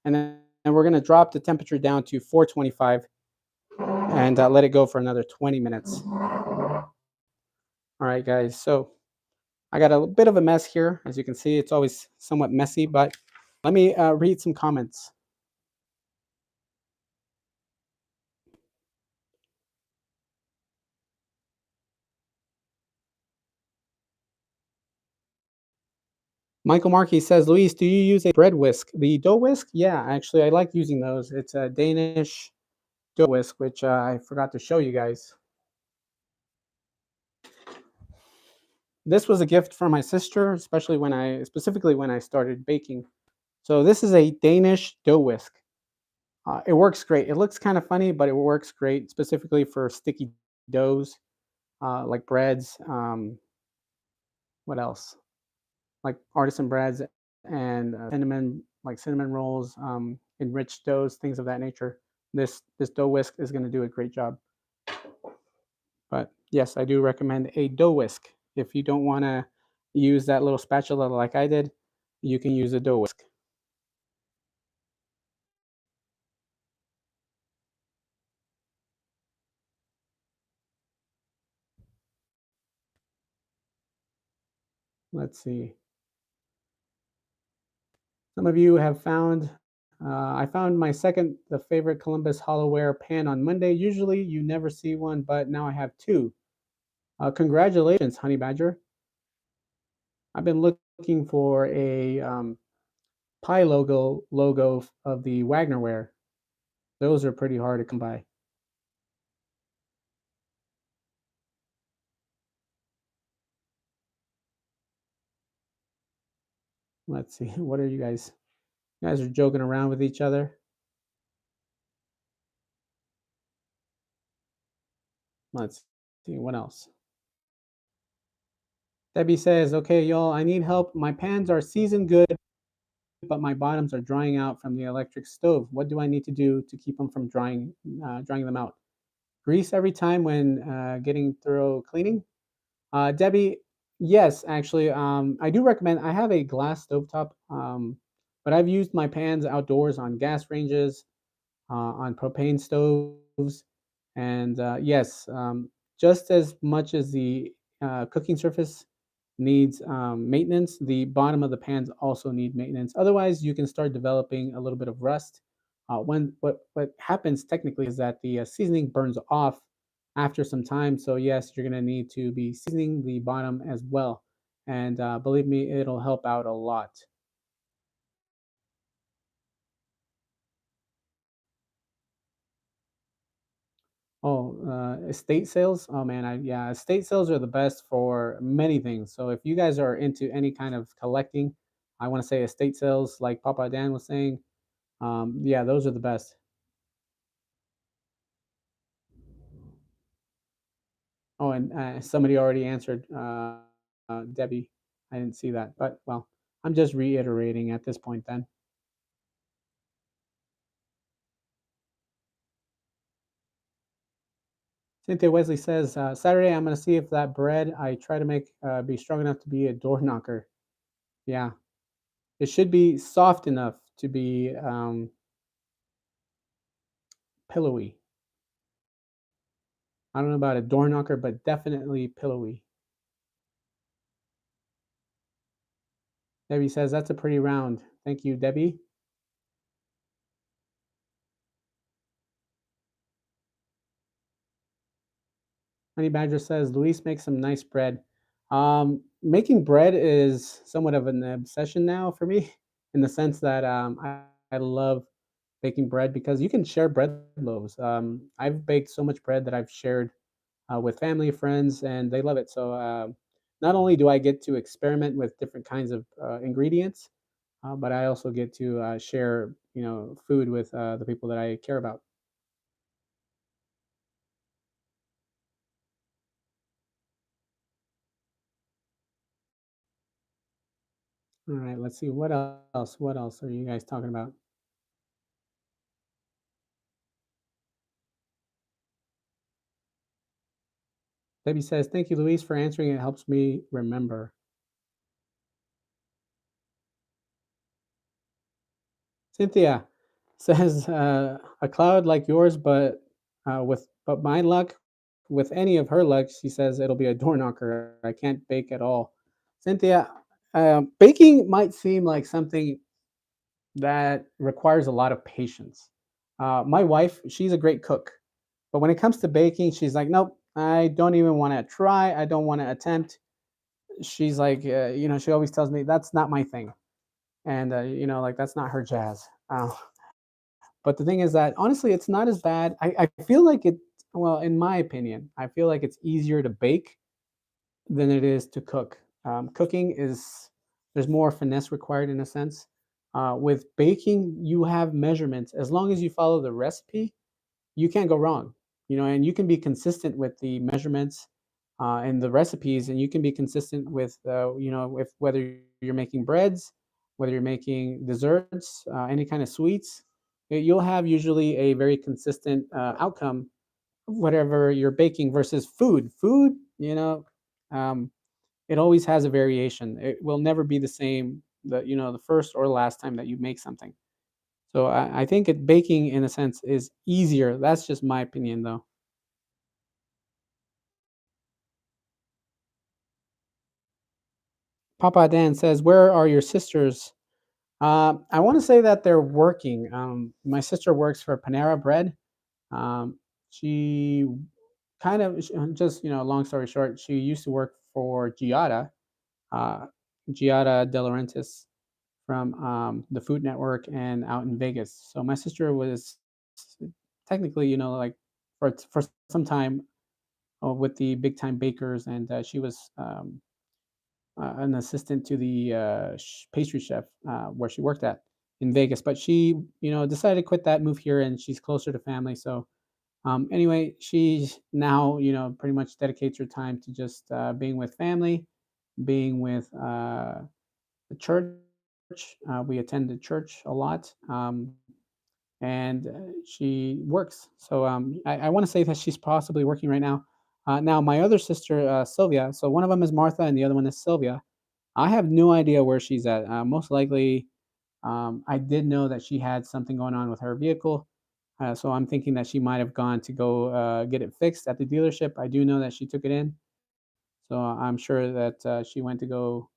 and then we're going to drop the temperature down to 425 and let it go for another 20 minutes. All right, guys, so I got a bit of a mess here. As you can see, it's always somewhat messy, but let me read some comments. Michael Markey says, Luis, do you use a bread whisk? The dough whisk? Yeah, actually, I like using those. It's a Danish dough whisk, which I forgot to show you guys. This was a gift from my sister, specifically when I started baking. So this is a Danish dough whisk. It works great. It looks kind of funny, but it works great, specifically for sticky doughs, like breads. What else? Like artisan breads and cinnamon rolls, enriched doughs, things of that nature. This dough whisk is going to do a great job. But yes, I do recommend a dough whisk. If you don't want to use that little spatula like I did, you can use a dough whisk. Let's see. Some of you have found, I found my the favorite Columbus Hollowware pan on Monday. Usually you never see one, but now I have 2. Congratulations, Honey Badger. I've been looking for a pie logo of the Wagnerware. Those are pretty hard to come by. Let's see. What are you guys? You guys are joking around with each other. Let's see. What else? Debbie says, "Okay, y'all, I need help. My pans are seasoned good, but my bottoms are drying out from the electric stove. What do I need to do to keep them from drying them out? Grease every time when getting thorough cleaning." Debbie, yes, actually, I do recommend. I have a glass stovetop, but I've used my pans outdoors on gas ranges, on propane stoves, and yes, just as much as the cooking surface needs maintenance, the bottom of the pans also need maintenance. Otherwise, you can start developing a little bit of rust. When what happens technically is that the seasoning burns off after some time. So yes, you're going to need to be seasoning the bottom as well. And believe me, it'll help out a lot. Oh, estate sales. Oh man, yeah, estate sales are the best for many things. So if you guys are into any kind of collecting, I want to say estate sales, like Papa Dan was saying. Yeah, those are the best. Oh, and somebody already answered, Debbie. I didn't see that, but well, I'm just reiterating at this point. Then Cynthia Wesley says, Saturday I'm going to see if that bread I try to make be strong enough to be a door knocker. Yeah, it should be soft enough to be pillowy. I don't know about a door knocker, but definitely pillowy. Debbie says that's a pretty round. Thank you, Debbie. Honey Badger says Luis makes some nice bread. Making bread is somewhat of an obsession now for me, in the sense that I love baking bread because you can share bread loaves. I've baked so much bread that I've shared with family, friends, and they love it. So not only do I get to experiment with different kinds of ingredients, but I also get to share, food with the people that I care about. All right, let's see what else. What else are you guys talking about? Debbie says, "Thank you, Louise, for answering. It helps me remember." Cynthia says, "A cloud like yours, but my luck, with any of her luck, she says it'll be a door knocker. I can't bake at all." Cynthia, baking might seem like something that requires a lot of patience. My wife, she's a great cook, but when it comes to baking, she's like, "Nope, I don't even want to try. I don't want to attempt." She's like, she always tells me that's not my thing, and like that's not her jazz. But the thing is that honestly, it's not as bad. I feel like it. Well, in my opinion, I feel like it's easier to bake than it is to cook. Cooking is there's more finesse required in a sense. With baking, you have measurements. As long as you follow the recipe, you can't go wrong. And you can be consistent with the measurements and the recipes, and you can be consistent with with whether you're making breads, whether you're making desserts, any kind of sweets. You'll have usually a very consistent outcome of whatever you're baking versus food. Food, um, it always has a variation. It will never be the same the first or last time that you make something. So I think baking, in a sense, is easier. That's just my opinion, though. Papa Dan says, "Where are your sisters?" I want to say that they're working. My sister works for Panera Bread. She just long story short, she used to work for Giada De Laurentiis from the Food Network and out in Vegas. So my sister was technically, like for some time with the big time bakers, and she was an assistant to the pastry chef where she worked at in Vegas. But she, decided to quit that, move here, and she's closer to family. So anyway, she now, pretty much dedicates her time to just being with family, being with the church. We attend the church a lot, and she works. So I want to say that she's possibly working right now. Now, my other sister, Sylvia, so one of them is Martha and the other one is Sylvia. I have no idea where she's at. Most likely, I did know that she had something going on with her vehicle. So I'm thinking that she might have gone to go get it fixed at the dealership. I do know that she took it in. So I'm sure that she went to go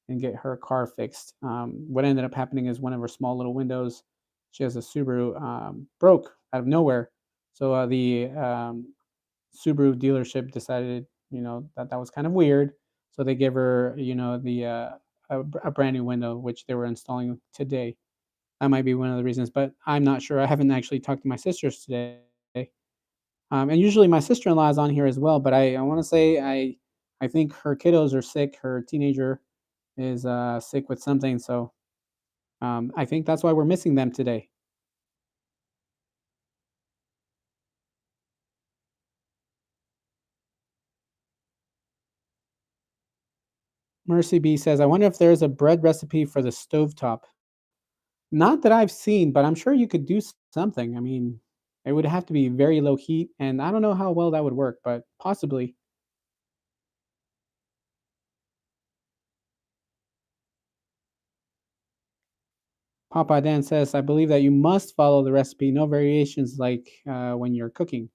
and get her car fixed. What ended up happening is one of her small little windows, she has a Subaru, broke out of nowhere. So the Subaru dealership decided, that that was kind of weird. So they gave her, the a brand new window, which they were installing today. That might be one of the reasons, but I'm not sure. I haven't actually talked to my sisters today. And usually my sister-in-law is on here as well, but I want to say I think her kiddos are sick. Her teenager is sick with something, so I think that's why we're missing them today. Mercy B says, "I wonder if there's a bread recipe for the stovetop." Not that I've seen, but I'm sure you could do something. I mean, it would have to be very low heat, and I don't know how well that would work, but possibly. Papa Dan says, "I believe that you must follow the recipe, no variations like when you're cooking."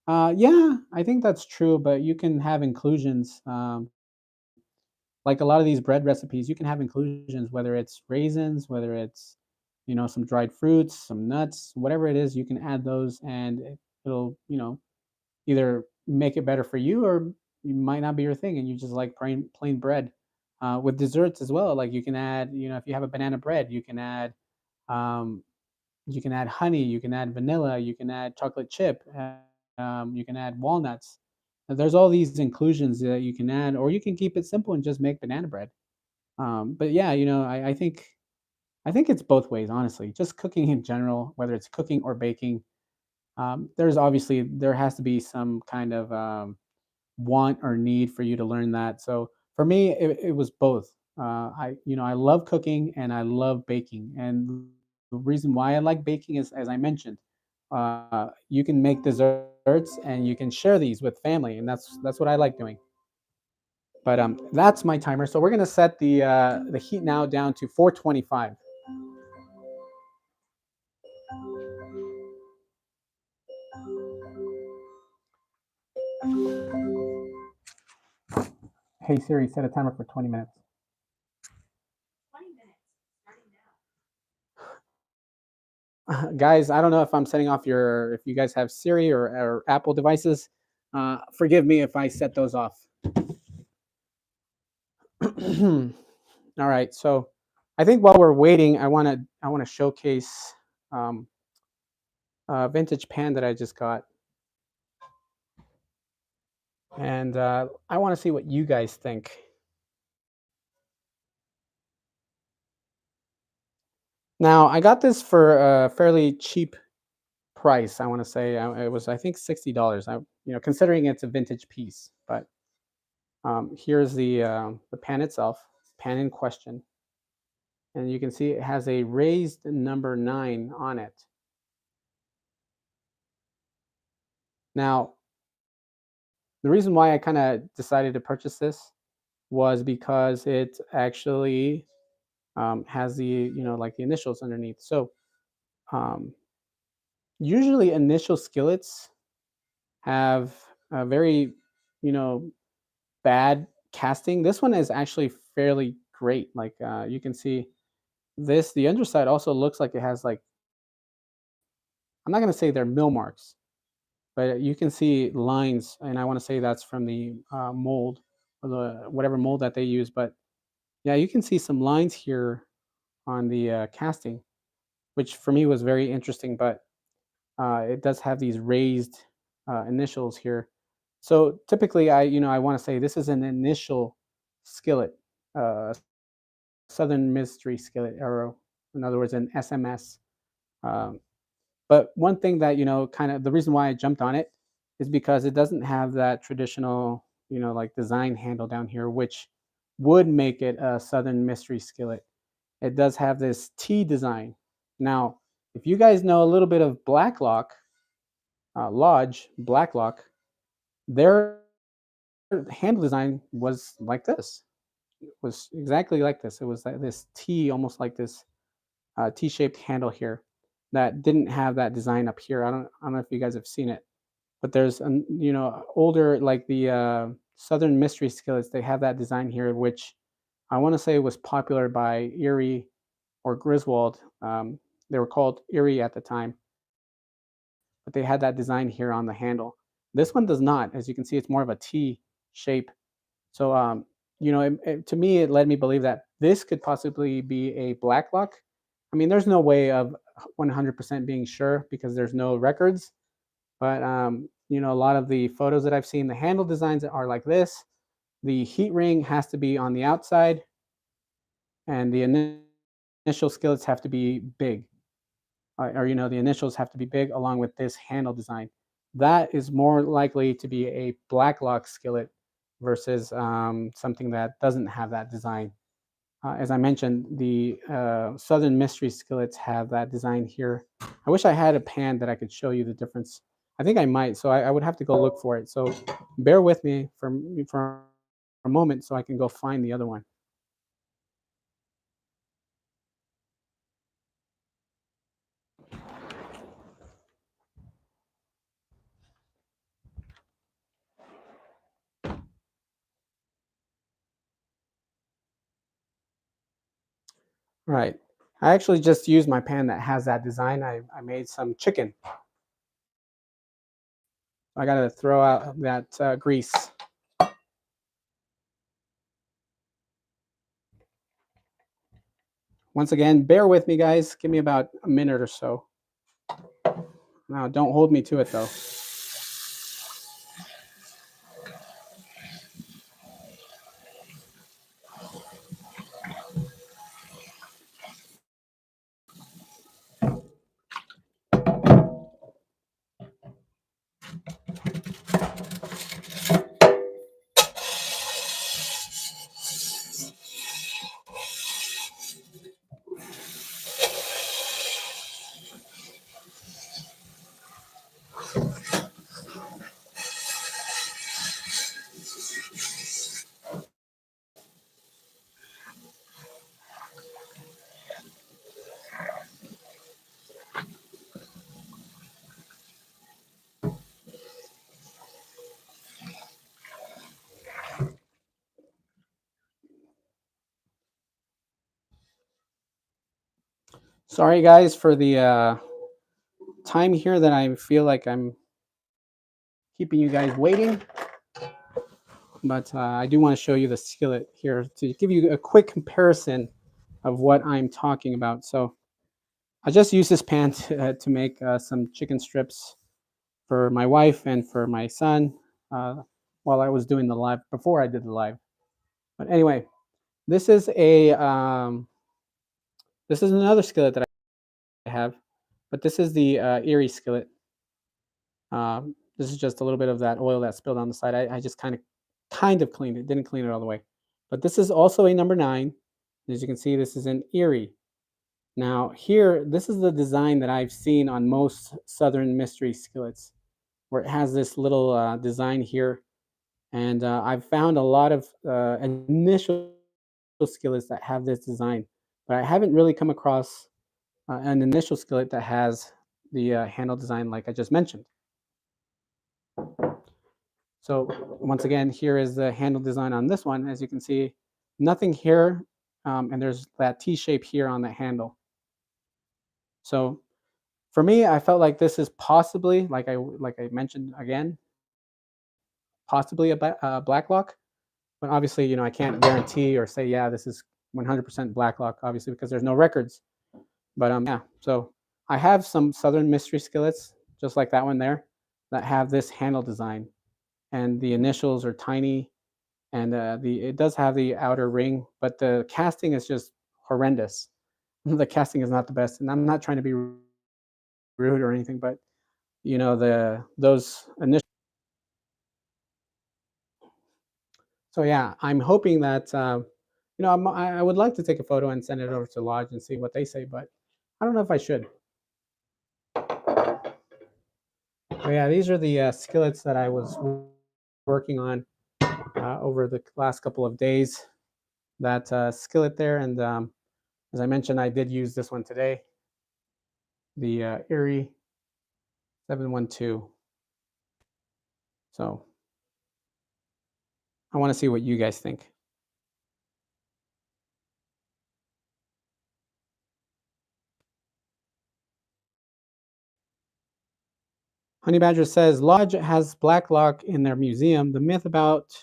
Yeah, I think that's true, but you can have inclusions. Like a lot of these bread recipes, you can have inclusions, whether it's raisins, whether it's, some dried fruits, some nuts, whatever it is, you can add those and it'll, either make it better for you or it might not be your thing and you just like plain bread. With desserts as well, like you can add, if you have a banana bread, um, you can add honey, you can add vanilla, you can add chocolate chip, you can add walnuts. There's all these inclusions that you can add, or you can keep it simple and just make banana bread. But yeah, I think it's both ways, honestly. Just cooking in general, whether it's cooking or baking, there has to be some kind of want or need for you to learn that. So for me, it was both. I love cooking and I love baking, and the reason why I like baking is, as I mentioned, you can make desserts and you can share these with family, and that's what I like doing. But that's my timer. So we're gonna set the heat now down to 425. Hey Siri, set a timer for 20 minutes. Guys, I don't know if I'm setting off if you guys have Siri or Apple devices. Forgive me if I set those off. All right, so I think while we're waiting, I want to showcase um, a vintage pan that I just got, and I want to see what you guys think. Now, I got this for a fairly cheap price. I want to say it was, I think, $60. Considering it's a vintage piece, but here's the pan itself, pan in question, and you can see it has a raised number 9 on it. Now, the reason why I kind of decided to purchase this was because it actually has like the initials underneath. So um, usually initial skillets have a very, you know, bad casting. This one is actually fairly great. Like you can see the underside also looks like it has like, I'm not gonna say they're mill marks, but you can see lines, and I want to say that's from the mold or the whatever mold that they use. But yeah, you can see some lines here on the casting, which for me was very interesting. But it does have these raised initials here. So typically, I want to say this is an initial skillet, Southern Mystery Skillet, or in other words, an SMS. Um, but one thing that kind of the reason why I jumped on it is because it doesn't have that traditional, like design handle down here, which would make it a Southern Mystery Skillet. It does have this T design. Now, if you guys know a little bit of Blacklock, Lodge, Blacklock, their handle design was like this. It was exactly like this. It was like this T, almost like this T-shaped handle here that didn't have that design up here. I don't know if you guys have seen it, but there's older like the Southern Mystery Skillets. They have that design here, which I want to say was popular by Erie or Griswold. They were called Erie at the time, but they had that design here on the handle. This one does not. As you can see, it's more of a T shape. So, to me, it led me believe that this could possibly be a black lock. I mean, there's no way of 100% being sure because there's no records. But a lot of the photos that I've seen, the handle designs are like this. The heat ring has to be on the outside, and the initial skillets have to be big, or the initials have to be big along with this handle design. That is more likely to be a black lock skillet versus something that doesn't have that design. As I mentioned, the Southern Mystery skillets have that design here. I wish I had a pan that I could show you the difference. I think I might, so I would have to go look for it. So bear with me for a moment so I can go find the other one. All right. I actually just used my pan that has that design. I made some chicken. I got to throw out that grease. Once again, bear with me, guys. Give me about a minute or so. Now, don't hold me to it, though. Sorry, guys, for the time here that I feel like I'm keeping you guys waiting. But I do want to show you the skillet here to give you a quick comparison of what I'm talking about. So I just used this pan to make some chicken strips for my wife and for my son while I was doing the live, before I did the live. But anyway, this is another skillet that I have, but this is the Erie skillet. This is just a little bit of that oil that spilled on the side. I just kind of cleaned it, didn't clean it all the way. But this is also a number 9. As you can see, this is an Erie. Now here, this is the design that I've seen on most Southern Mystery skillets, where it has this little design here. And I've found a lot of initial skillets that have this design, but I haven't really come across an initial skillet that has the handle design like I just mentioned. So once again, here is the handle design on this one. As you can see, nothing here, and there's that T shape here on the handle. So for me, I felt like this is possibly, like I mentioned again, possibly a black lock. But obviously, I can't guarantee or say, yeah, this is 100% Blacklock, obviously, because there's no records. But yeah. So I have some Southern Mystery skillets, just like that one there, that have this handle design, and the initials are tiny, and the it does have the outer ring, but the casting is just horrendous. The casting is not the best, and I'm not trying to be rude or anything, but the those initial. So yeah, I'm hoping that I would like to take a photo and send it over to Lodge and see what they say, but I don't know if I should. But yeah, these are the skillets that I was working on over the last couple of days. That skillet there, and as I mentioned, I did use this one today, the Erie 712. So I want to see what you guys think. Honey Badger says Lodge has black lock in their museum. The myth about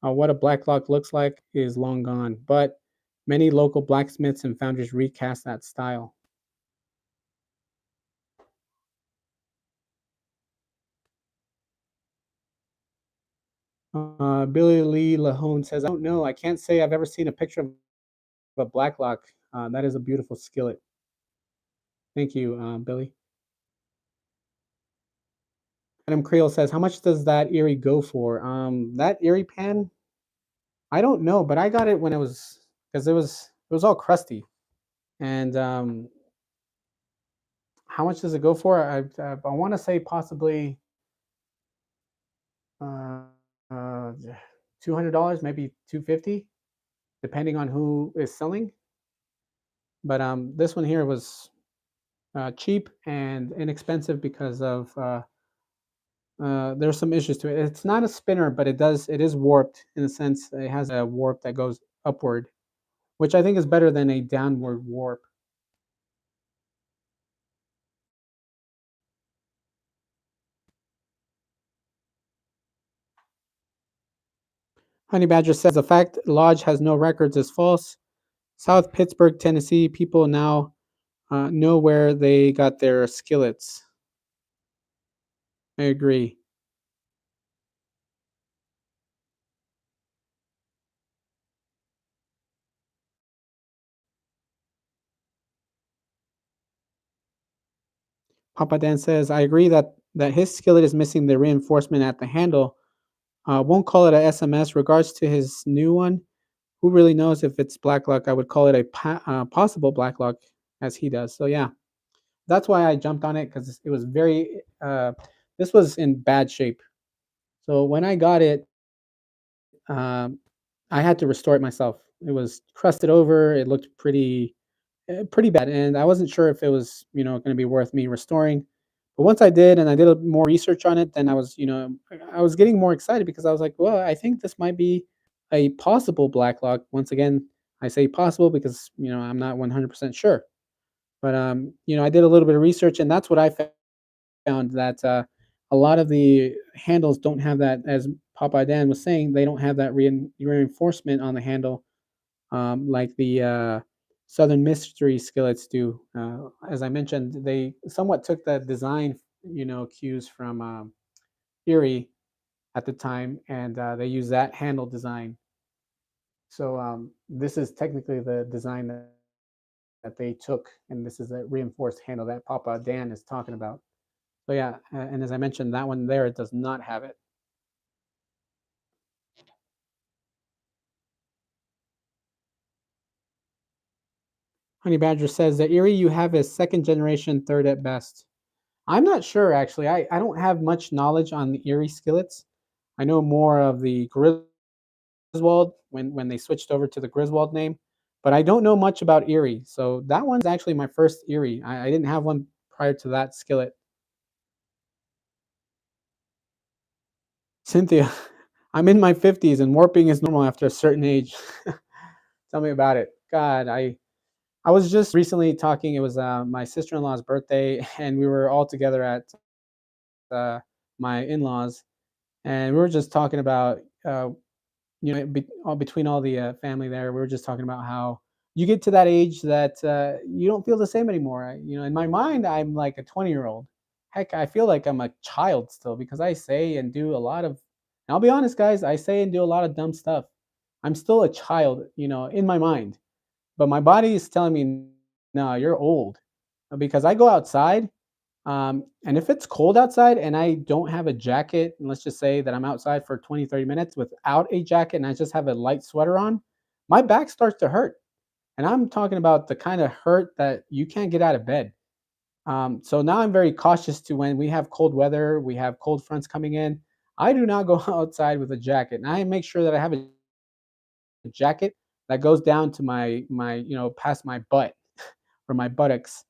what a black lock looks like is long gone, but many local blacksmiths and foundries recast that style. Billy Lee Lahone says, I don't know. I can't say I've ever seen a picture of a black lock. That is a beautiful skillet. Thank you, Billy. Adam Creel says, how much does that Erie go for? That Erie pan, I don't know, but I got it when it was because it was all crusty. And how much does it go for? I want to say possibly uh, uh, $200, maybe 250, depending on who is selling. But this one here was cheap and inexpensive because of there's some issues to it. It's not a spinner, but it is warped in a sense. It has a warp that goes upward, which I think is better than a downward warp. Honey Badger says the fact Lodge has no records is false. South Pittsburgh, Tennessee, people now know where they got their skillets. I agree. Papa Dan says, I agree that his skillet is missing the reinforcement at the handle. Won't call it a SMS. Regards to his new one, who really knows if it's black luck? I would call it a possible black luck as he does. So yeah, that's why I jumped on it because it was very. This was in bad shape. So when I got it, um, I had to restore it myself. It was crusted over. It looked pretty bad, and I wasn't sure if it was going to be worth me restoring. But once I did, and I did more research on it, then I was getting more excited because I was like, well, I think this might be a possible black lock. Once again, I say possible because I'm not 100% sure. But I did a little bit of research, and that's what I found that a lot of the handles don't have that, as Popeye Dan was saying, they don't have that reinforcement on the handle like the Southern Mystery skillets do. As I mentioned, they somewhat took the design, cues from Erie at the time, and they use that handle design. So this is technically the design that they took, and this is a reinforced handle that Papa Dan is talking about. So yeah, and as I mentioned, that one there, it does not have it. Honey Badger says the Erie you have is second generation, third at best. I'm not sure actually. I don't have much knowledge on the Erie skillets. I know more of the Griswold when they switched over to the Griswold name, but I don't know much about Erie. So that one's actually my first Erie. I didn't have one prior to that skillet. Cynthia, I'm in my 50s and warping is normal after a certain age. Tell me about it. God, I was just recently talking. It was my sister-in-law's birthday, and we were all together at uh, my in-laws, and we were just talking about between all the family there, we were just talking about how you get to that age that you don't feel the same anymore. In my mind, I'm like a 20-year-old. Heck, I feel like I'm a child still because I say and do a lot of. And I'll be honest, guys, I say and do a lot of dumb stuff. I'm still a child, in my mind, but my body is telling me, no, you're old, because I go outside, and if it's cold outside and I don't have a jacket, and let's just say that I'm outside for 20, 30 minutes without a jacket and I just have a light sweater on, my back starts to hurt. And I'm talking about the kind of hurt that you can't get out of bed. So now I'm very cautious to when we have cold weather, we have cold fronts coming in. I do not go outside with a jacket. And I make sure that I have a jacket that goes down to past my butt or my buttocks.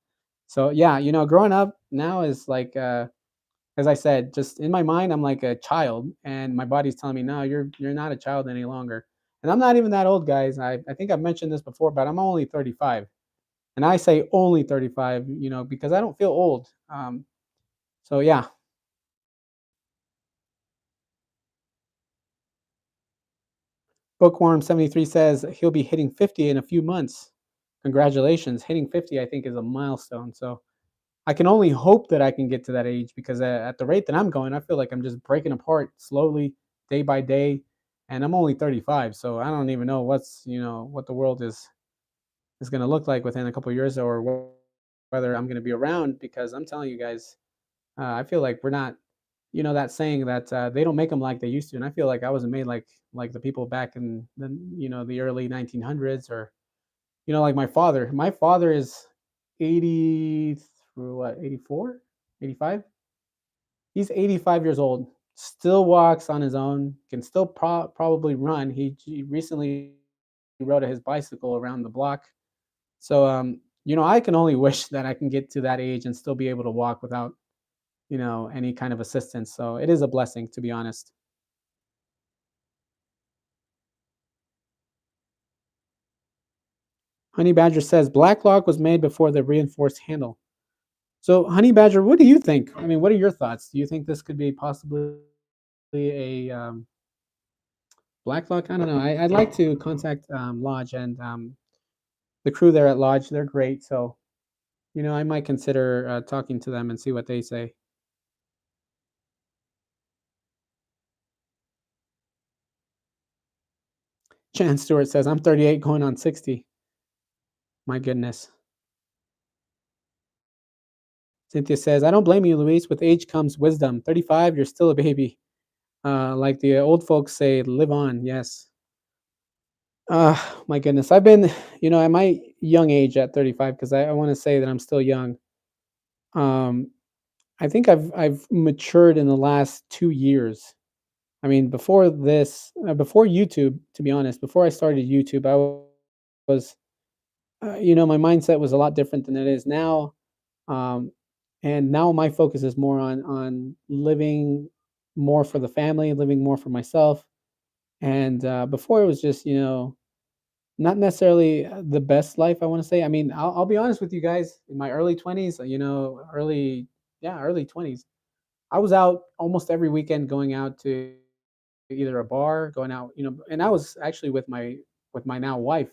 So yeah, growing up now is like as I said, just in my mind, I'm like a child, and my body's telling me, no, you're not a child any longer. And I'm not even that old, guys. I think I've mentioned this before, but I'm only 35, and I say only 35, because I don't feel old. So yeah, Bookworm 73 says he'll be hitting 50 in a few months. Congratulations, hitting 50, I think, is a milestone. So I can only hope that I can get to that age because at the rate that I'm going, I feel like I'm just breaking apart slowly, day by day, and I'm only 35, so I don't even know what the world is going to look like within a couple of years, or whether I'm going to be around. Because I'm telling you guys, I feel like we're not, that saying that they don't make them like they used to, and I feel like I wasn't made like the people back in the early 1900s, or like my father. My father is 80 through what, 84, 85. He's 85 years old, still walks on his own, can still probably run. He recently rode his bicycle around the block. So I can only wish that I can get to that age and still be able to walk without any kind of assistance. So it is a blessing, to be honest. Honey Badger says Black Lock was made before the reinforced handle. So, Honey Badger, what do you think? I mean, what are your thoughts? Do you think this could be possibly a Black Lock? I don't know. I'd like to contact Lodge and the crew there at Lodge. They're great. So, I might consider talking to them and see what they say. Chan Stewart says, I'm 38 going on 60. My goodness. Cynthia says, I don't blame you, Luis. With age comes wisdom. 35, you're still a baby. Like the old folks say, live on. Yes. My goodness. I've been, at my young age at 35, because I want to say that I'm still young. Um, I think I've matured in the last 2 years. I mean, before this, before YouTube, to be honest, before I started YouTube, was, my mindset was a lot different than it is now. Um, and now my focus is more on living more for the family, living more for myself. And before it was just, not necessarily the best life, I want to say. I mean, I'll be honest with you guys. In my early 20s, early 20s, I was out almost every weekend, going out to either a bar, going out, and I was actually with my now wife.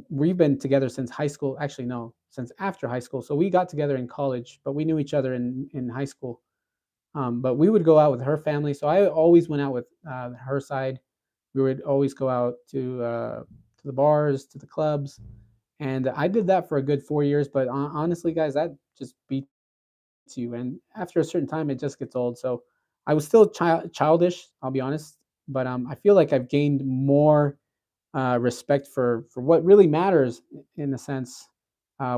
We've been together since high school. Actually, no, since after high school. So we got together in college, but we knew each other in high school. But we would go out with her family. So I always went out with her side. We would always go out to the bars, to the clubs, and I did that for a good 4 years. But honestly, guys, that just beats you. And after a certain time, it just gets old. So I was still childish. I'll be honest, but I feel like I've gained more respect for what really matters, in a sense,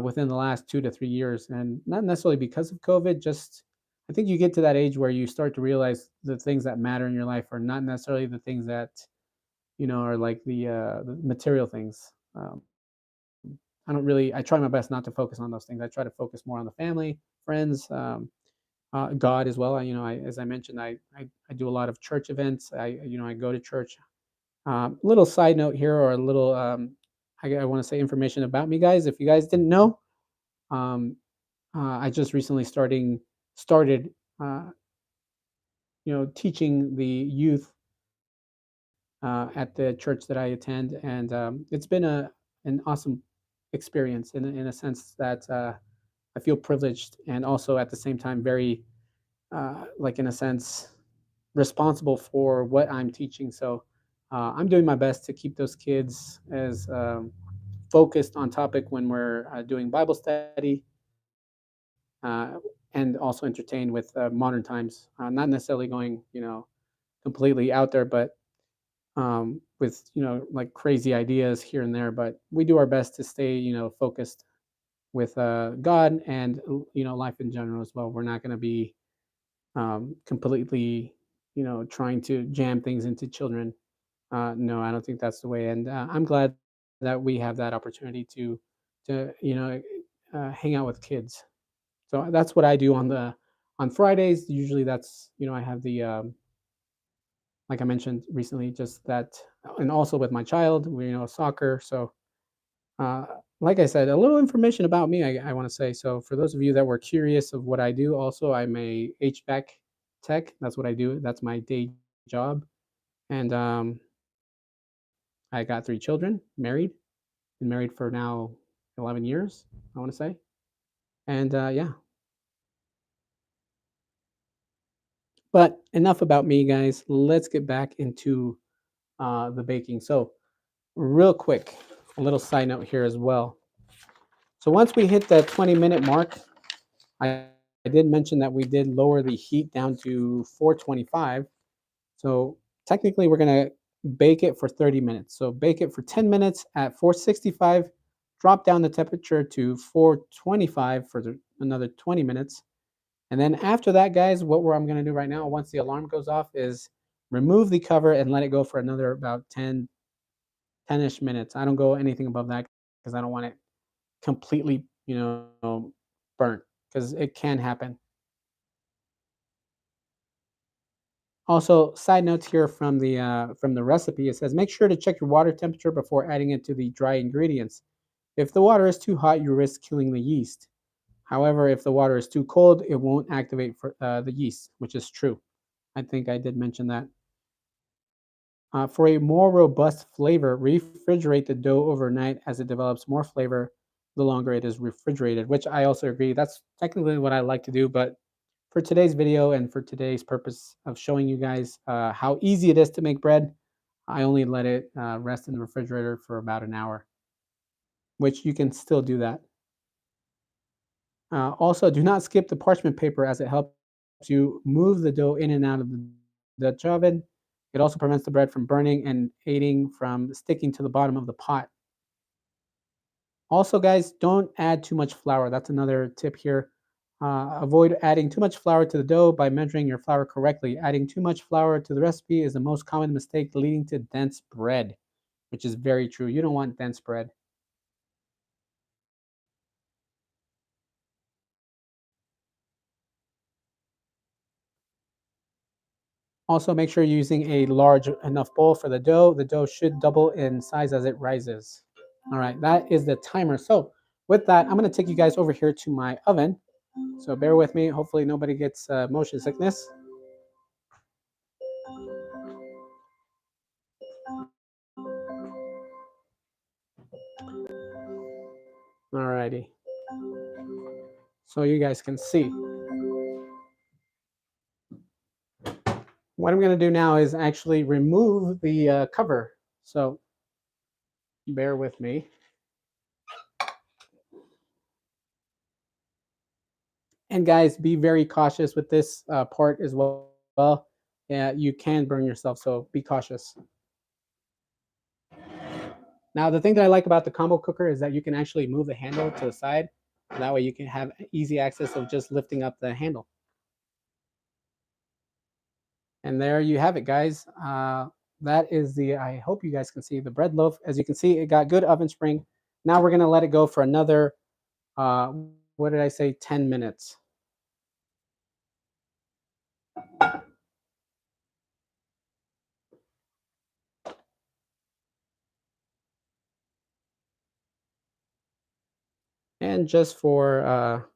within the last 2 to 3 years, and not necessarily because of COVID. Just I think you get to that age where you start to realize the things that matter in your life are not necessarily the things that are like the material things. I don't really. I try my best not to focus on those things. I try to focus more on the family, friends, God as well. As I mentioned, I do a lot of church events. I go to church. Little side note here, or a little, I want to say information about me, guys. If you guys didn't know, um, I just recently started, teaching the youth at the church that I attend, and it's been a an awesome experience in a sense that I feel privileged and also at the same time very like in a sense responsible for what I'm teaching. So I'm doing my best to keep those kids as focused on topic when we're doing Bible study, uh, and also entertained with modern times. Not necessarily going, completely out there, but with like crazy ideas here and there. But we do our best to stay, focused with God and life in general as well. We're not going to be completely, trying to jam things into children. No, I don't think that's the way. And I'm glad that we have that opportunity to hang out with kids. So that's what I do on Fridays. Usually, that's I have the like I mentioned recently, just that, and also with my child, we soccer. So uh, like I said, a little information about me. I want to say so for those of you that were curious of what I do. Also, I'm a HVAC tech. That's what I do. That's my day job, and I got 3 children, married, been married for now 11 years. I want to say, and yeah. But enough about me, guys. Let's get back into the baking. So, real quick, a little side note here as well. So, once we hit the 20-minute mark, I, I did mention that we did lower the heat down to 425. So, technically, we're going to bake it for 30 minutes. So, bake it for 10 minutes at 465, drop down the temperature to 425 for another 20 minutes. And then after that, guys, I'm going to do right now, once the alarm goes off, is remove the cover and let it go for another about 10-ish minutes. I don't go anything above that because I don't want it completely, burnt because it can happen. Also, side notes here from the recipe. It says make sure to check your water temperature before adding it to the dry ingredients. If the water is too hot, you risk killing the yeast. However, if the water is too cold, it won't activate the yeast, which is true. I think I did mention that. For a more robust flavor, refrigerate the dough overnight as it develops more flavor the longer it is refrigerated, which I also agree. That's technically what I like to do. But for today's video and for today's purpose of showing you guys how easy it is to make bread, I only let it rest in the refrigerator for about an hour, which you can still do that. Also, do not skip the parchment paper as it helps you move the dough in and out of the Dutch oven. It also prevents the bread from burning and aiding from sticking to the bottom of the pot. Also, guys, don't add too much flour. That's another tip here. Avoid adding too much flour to the dough by measuring your flour correctly. Adding too much flour to the recipe is the most common mistake, leading to dense bread, which is very true. You don't want dense bread. Also, make sure you're using a large enough bowl for the dough. The dough should double in size as it rises. All right, that is the timer. So with that, I'm going to take you guys over here to my oven. So bear with me. Hopefully nobody gets motion sickness. All righty. So you guys can see. What I'm going to do now is actually remove the cover. So bear with me. And guys, be very cautious with this part as well. Yeah, you can burn yourself, so be cautious. Now, the thing that I like about the combo cooker is that you can actually move the handle to the side. That way you can have easy access of just lifting up the handle. And there you have it, guys. That is I hope you guys can see the bread loaf. As you can see, it got good oven spring. Now we're going to let it go for another, uh, what did I say, 10 minutes. And just for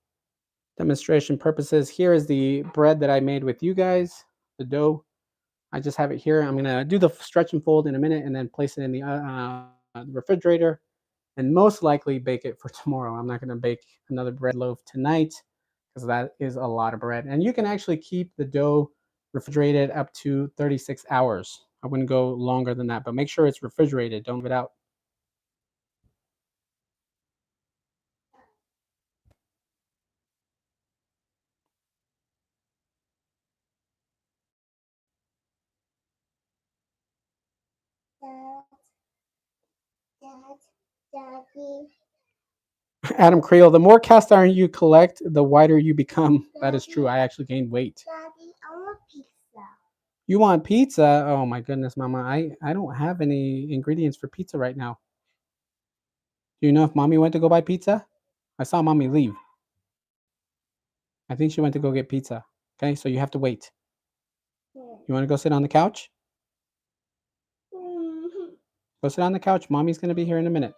demonstration purposes, here is the bread that I made with you guys, the dough. I just have it here. I'm gonna do the stretch and fold in a minute, and then place it in the refrigerator, and most likely bake it for tomorrow. I'm not gonna bake another bread loaf tonight because that is a lot of bread. And you can actually keep the dough refrigerated up to 36 hours. I wouldn't go longer than that, but make sure it's refrigerated. Don't leave it out. Adam Creel, the more cast iron you collect, the wider you become. That is true. I actually gained weight. You want pizza? Oh my goodness, Mama. I don't have any ingredients for pizza right now. Do you know if Mommy went to go buy pizza? I saw Mommy leave. I think she went to go get pizza. Okay, so you have to wait. You want to go sit on the couch? Go sit on the couch. Mommy's going to be here in a minute.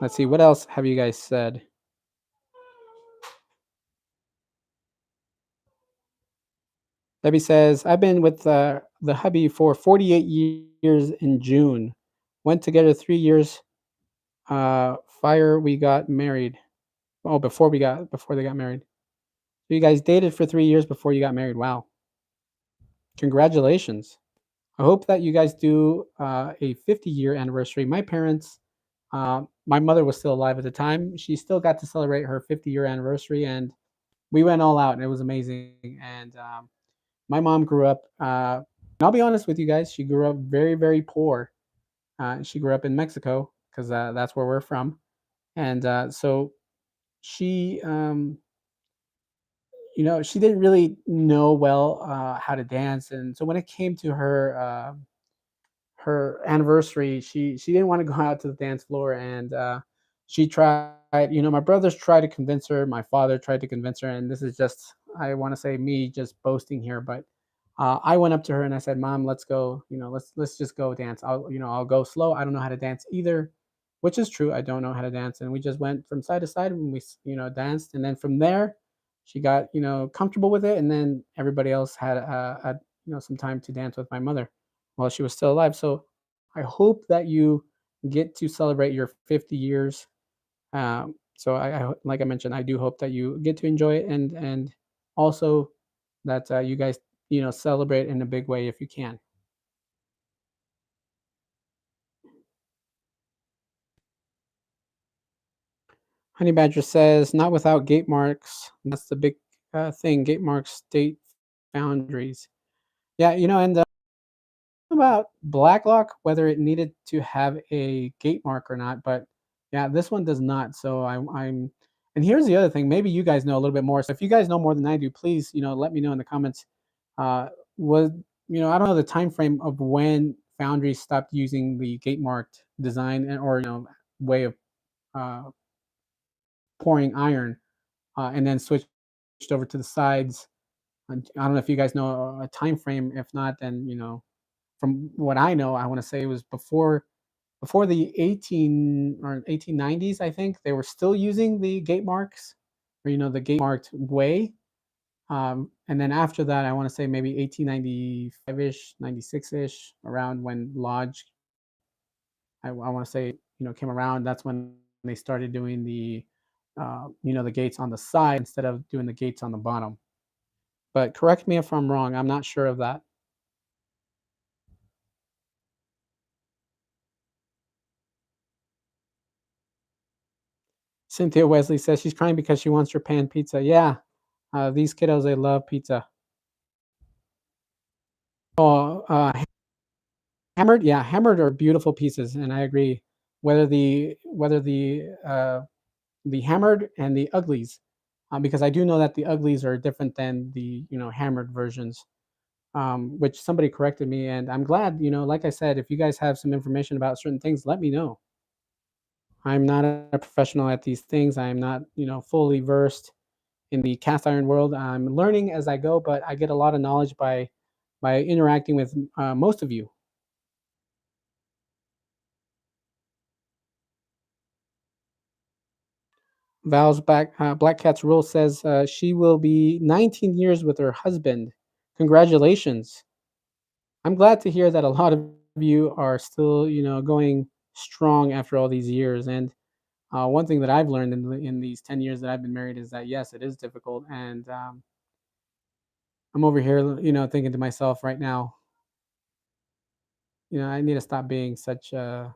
Let's see. What else have you guys said? Debbie says, I've been with the hubby for 48 years in June. Went together 3 years. Fire, we got married. Oh, before they got married. So you guys dated for 3 years before you got married. Wow. Congratulations. I hope that you guys do a 50-year anniversary. My parents, my mother was still alive at the time. She still got to celebrate her 50-year anniversary, and we went all out, and it was amazing. And my mom grew up, and I'll be honest with you guys, she grew up very, very poor. She grew up in Mexico because that's where we're from. And so she, she didn't really know well how to dance. And so when it came to her anniversary, she didn't want to go out to the dance floor, and she tried. My brothers tried to convince her. My father tried to convince her, and this is just I want to say me just boasting here, but I went up to her and I said, "Mom, let's go. Let's just go dance. I'll go slow. I don't know how to dance either." Which is true. I don't know how to dance, and we just went from side to side and we danced, and then from there, she got comfortable with it, and then everybody else had some time to dance with my mother while she was still alive. So I hope that you get to celebrate your 50 years. So like I mentioned, I do hope that you get to enjoy it, and also that you guys celebrate in a big way if you can. Honey Badger says, not without gate marks. That's the big thing. Gate marks state boundaries. Yeah, and about Blacklock, whether it needed to have a gate mark or not, but yeah, this one does not. So I'm, and here's the other thing. Maybe you guys know a little bit more. So if you guys know more than I do, please, let me know in the comments. Uh, was I don't know the time frame of when foundries stopped using the gate marked design or way of uh, pouring iron, and then switched over to the sides. And I don't know if you guys know a time frame. If not, then from what I know, I want to say it was before the 1890s. I think they were still using the gate marks, or the gate marked way. And then after that, I want to say maybe 1895-ish, 96-ish, around when Lodge, I want to say, came around. That's when they started doing the gates on the side instead of doing the gates on the bottom. But correct me if I'm wrong. I'm not sure of that. Cynthia Wesley says she's crying because she wants her pan pizza. Yeah, these kiddos, they love pizza. Oh, hammered, yeah, hammered are beautiful pieces, and I agree. Whether the hammered and the uglies, because I do know that the uglies are different than the hammered versions. Which somebody corrected me, and I'm glad. Like I said, if you guys have some information about certain things, let me know. I'm not a professional at these things. I am not fully versed in the cast iron world. I'm learning as I go, but I get a lot of knowledge by interacting with most of you. Val's Black Cat's Rule says she will be 19 years with her husband. Congratulations. I'm glad to hear that a lot of you are still, going strong after all these years. And one thing that I've learned in these 10 years that I've been married is that yes, it is difficult. And I'm over here, thinking to myself right now, I need to stop being such a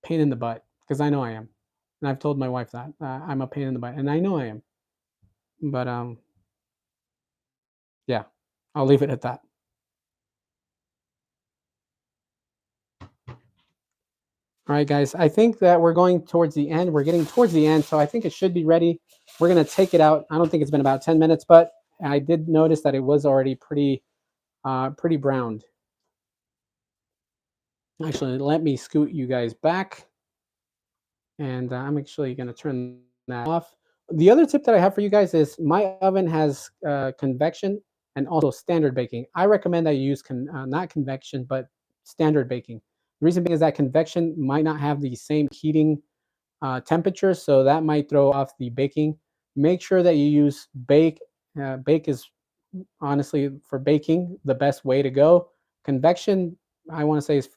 pain in the butt because I know I am. And I've told my wife that I'm a pain in the butt, and I know I am. But yeah, I'll leave it at that. All right, guys. I think that we're going towards the end. We're getting towards the end, so I think it should be ready. We're gonna take it out. I don't think it's been about 10 minutes, but I did notice that it was already pretty browned. Actually, let me scoot you guys back, and I'm actually gonna turn that off. The other tip that I have for you guys is my oven has convection and also standard baking. I recommend that you use not convection, but standard baking. The reason being is that convection might not have the same heating temperature, so that might throw off the baking. Make sure that you use bake. Bake is honestly for baking the best way to go. Convection, I want to say, is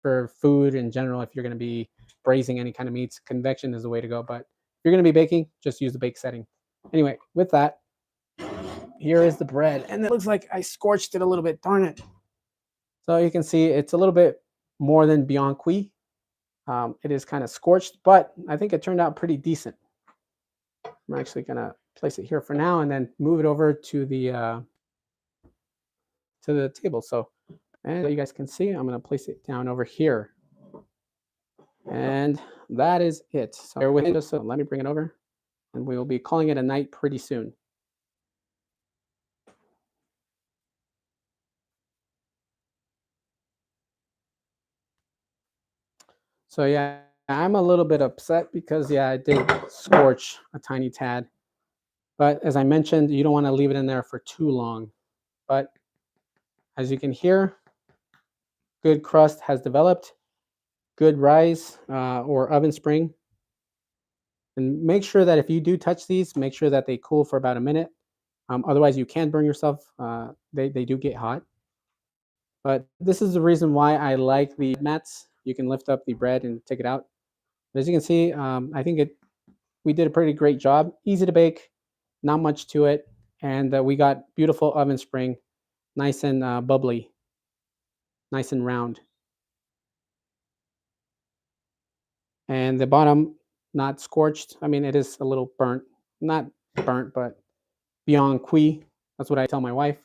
for food in general. If you're going to be braising any kind of meats, convection is the way to go. But if you're going to be baking, just use the bake setting. Anyway, with that, here is the bread, and it looks like I scorched it a little bit. Darn it! So you can see it's a little bit more than Beyond Cuit. It is kind of scorched, but I think it turned out pretty decent. I'm actually gonna place it here for now, and then move it over to the table. So, and so you guys can see, I'm gonna place it down over here, and that is it. So bear with me, just so let me bring it over, and we will be calling it a night pretty soon. So yeah, I'm a little bit upset because yeah, I did scorch a tiny tad. But as I mentioned, you don't want to leave it in there for too long. But as you can hear, good crust has developed, good rise or oven spring. And make sure that if you do touch these, make sure that they cool for about a minute. Otherwise, you can burn yourself. They do get hot. But this is the reason why I like the mats. You can lift up the bread and take it out. But as you can see, I think we did a pretty great job. Easy to bake, not much to it, and we got beautiful oven spring, nice and bubbly, nice and round. And the bottom not scorched. I mean, it is a little burnt, not burnt, but beyond cuit. That's what I tell my wife.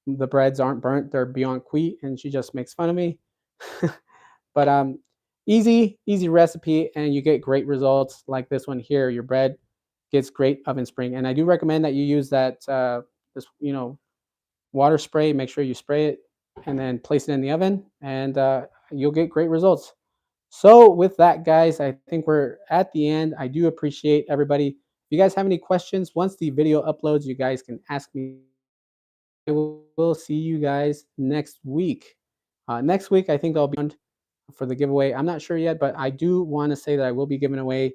The breads aren't burnt; they're beyond cuit, and she just makes fun of me. But easy recipe, and you get great results like this one here. Your bread gets great oven spring, and I do recommend that you use that this water spray. Make sure you spray it, and then place it in the oven, and you'll get great results. So with that, guys, I think we're at the end. I do appreciate everybody. If you guys have any questions, once the video uploads, you guys can ask me. I will see you guys next week. Next week, I think I'll be on for the giveaway. I'm not sure yet, but I do want to say that I will be giving away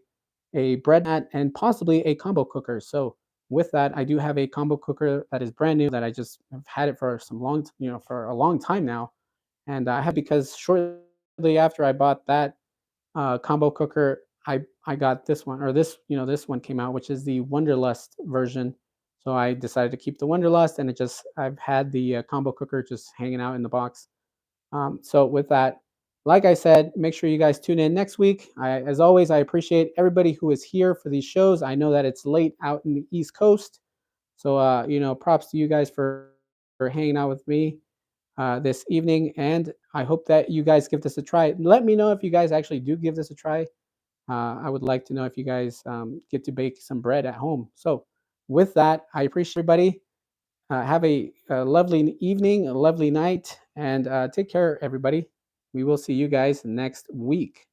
a bread mat and possibly a combo cooker. So with that, I do have a combo cooker that is brand new that I just have had it for for a long time now. And I have because shortly after I bought that combo cooker, I got this one or this one came out, which is the Wonderlust version. So I decided to keep the Wonderlust, and I've had the combo cooker just hanging out in the box. So with that, like I said, make sure you guys tune in next week. As always, I appreciate everybody who is here for these shows. I know that it's late out in the East Coast, so props to you guys for hanging out with me this evening, and I hope that you guys give this a try. Let me know if you guys actually do give this a try. I would like to know if you guys get to bake some bread at home. So, with that, I appreciate everybody. Have a lovely evening, a lovely night, and take care, everybody. We will see you guys next week.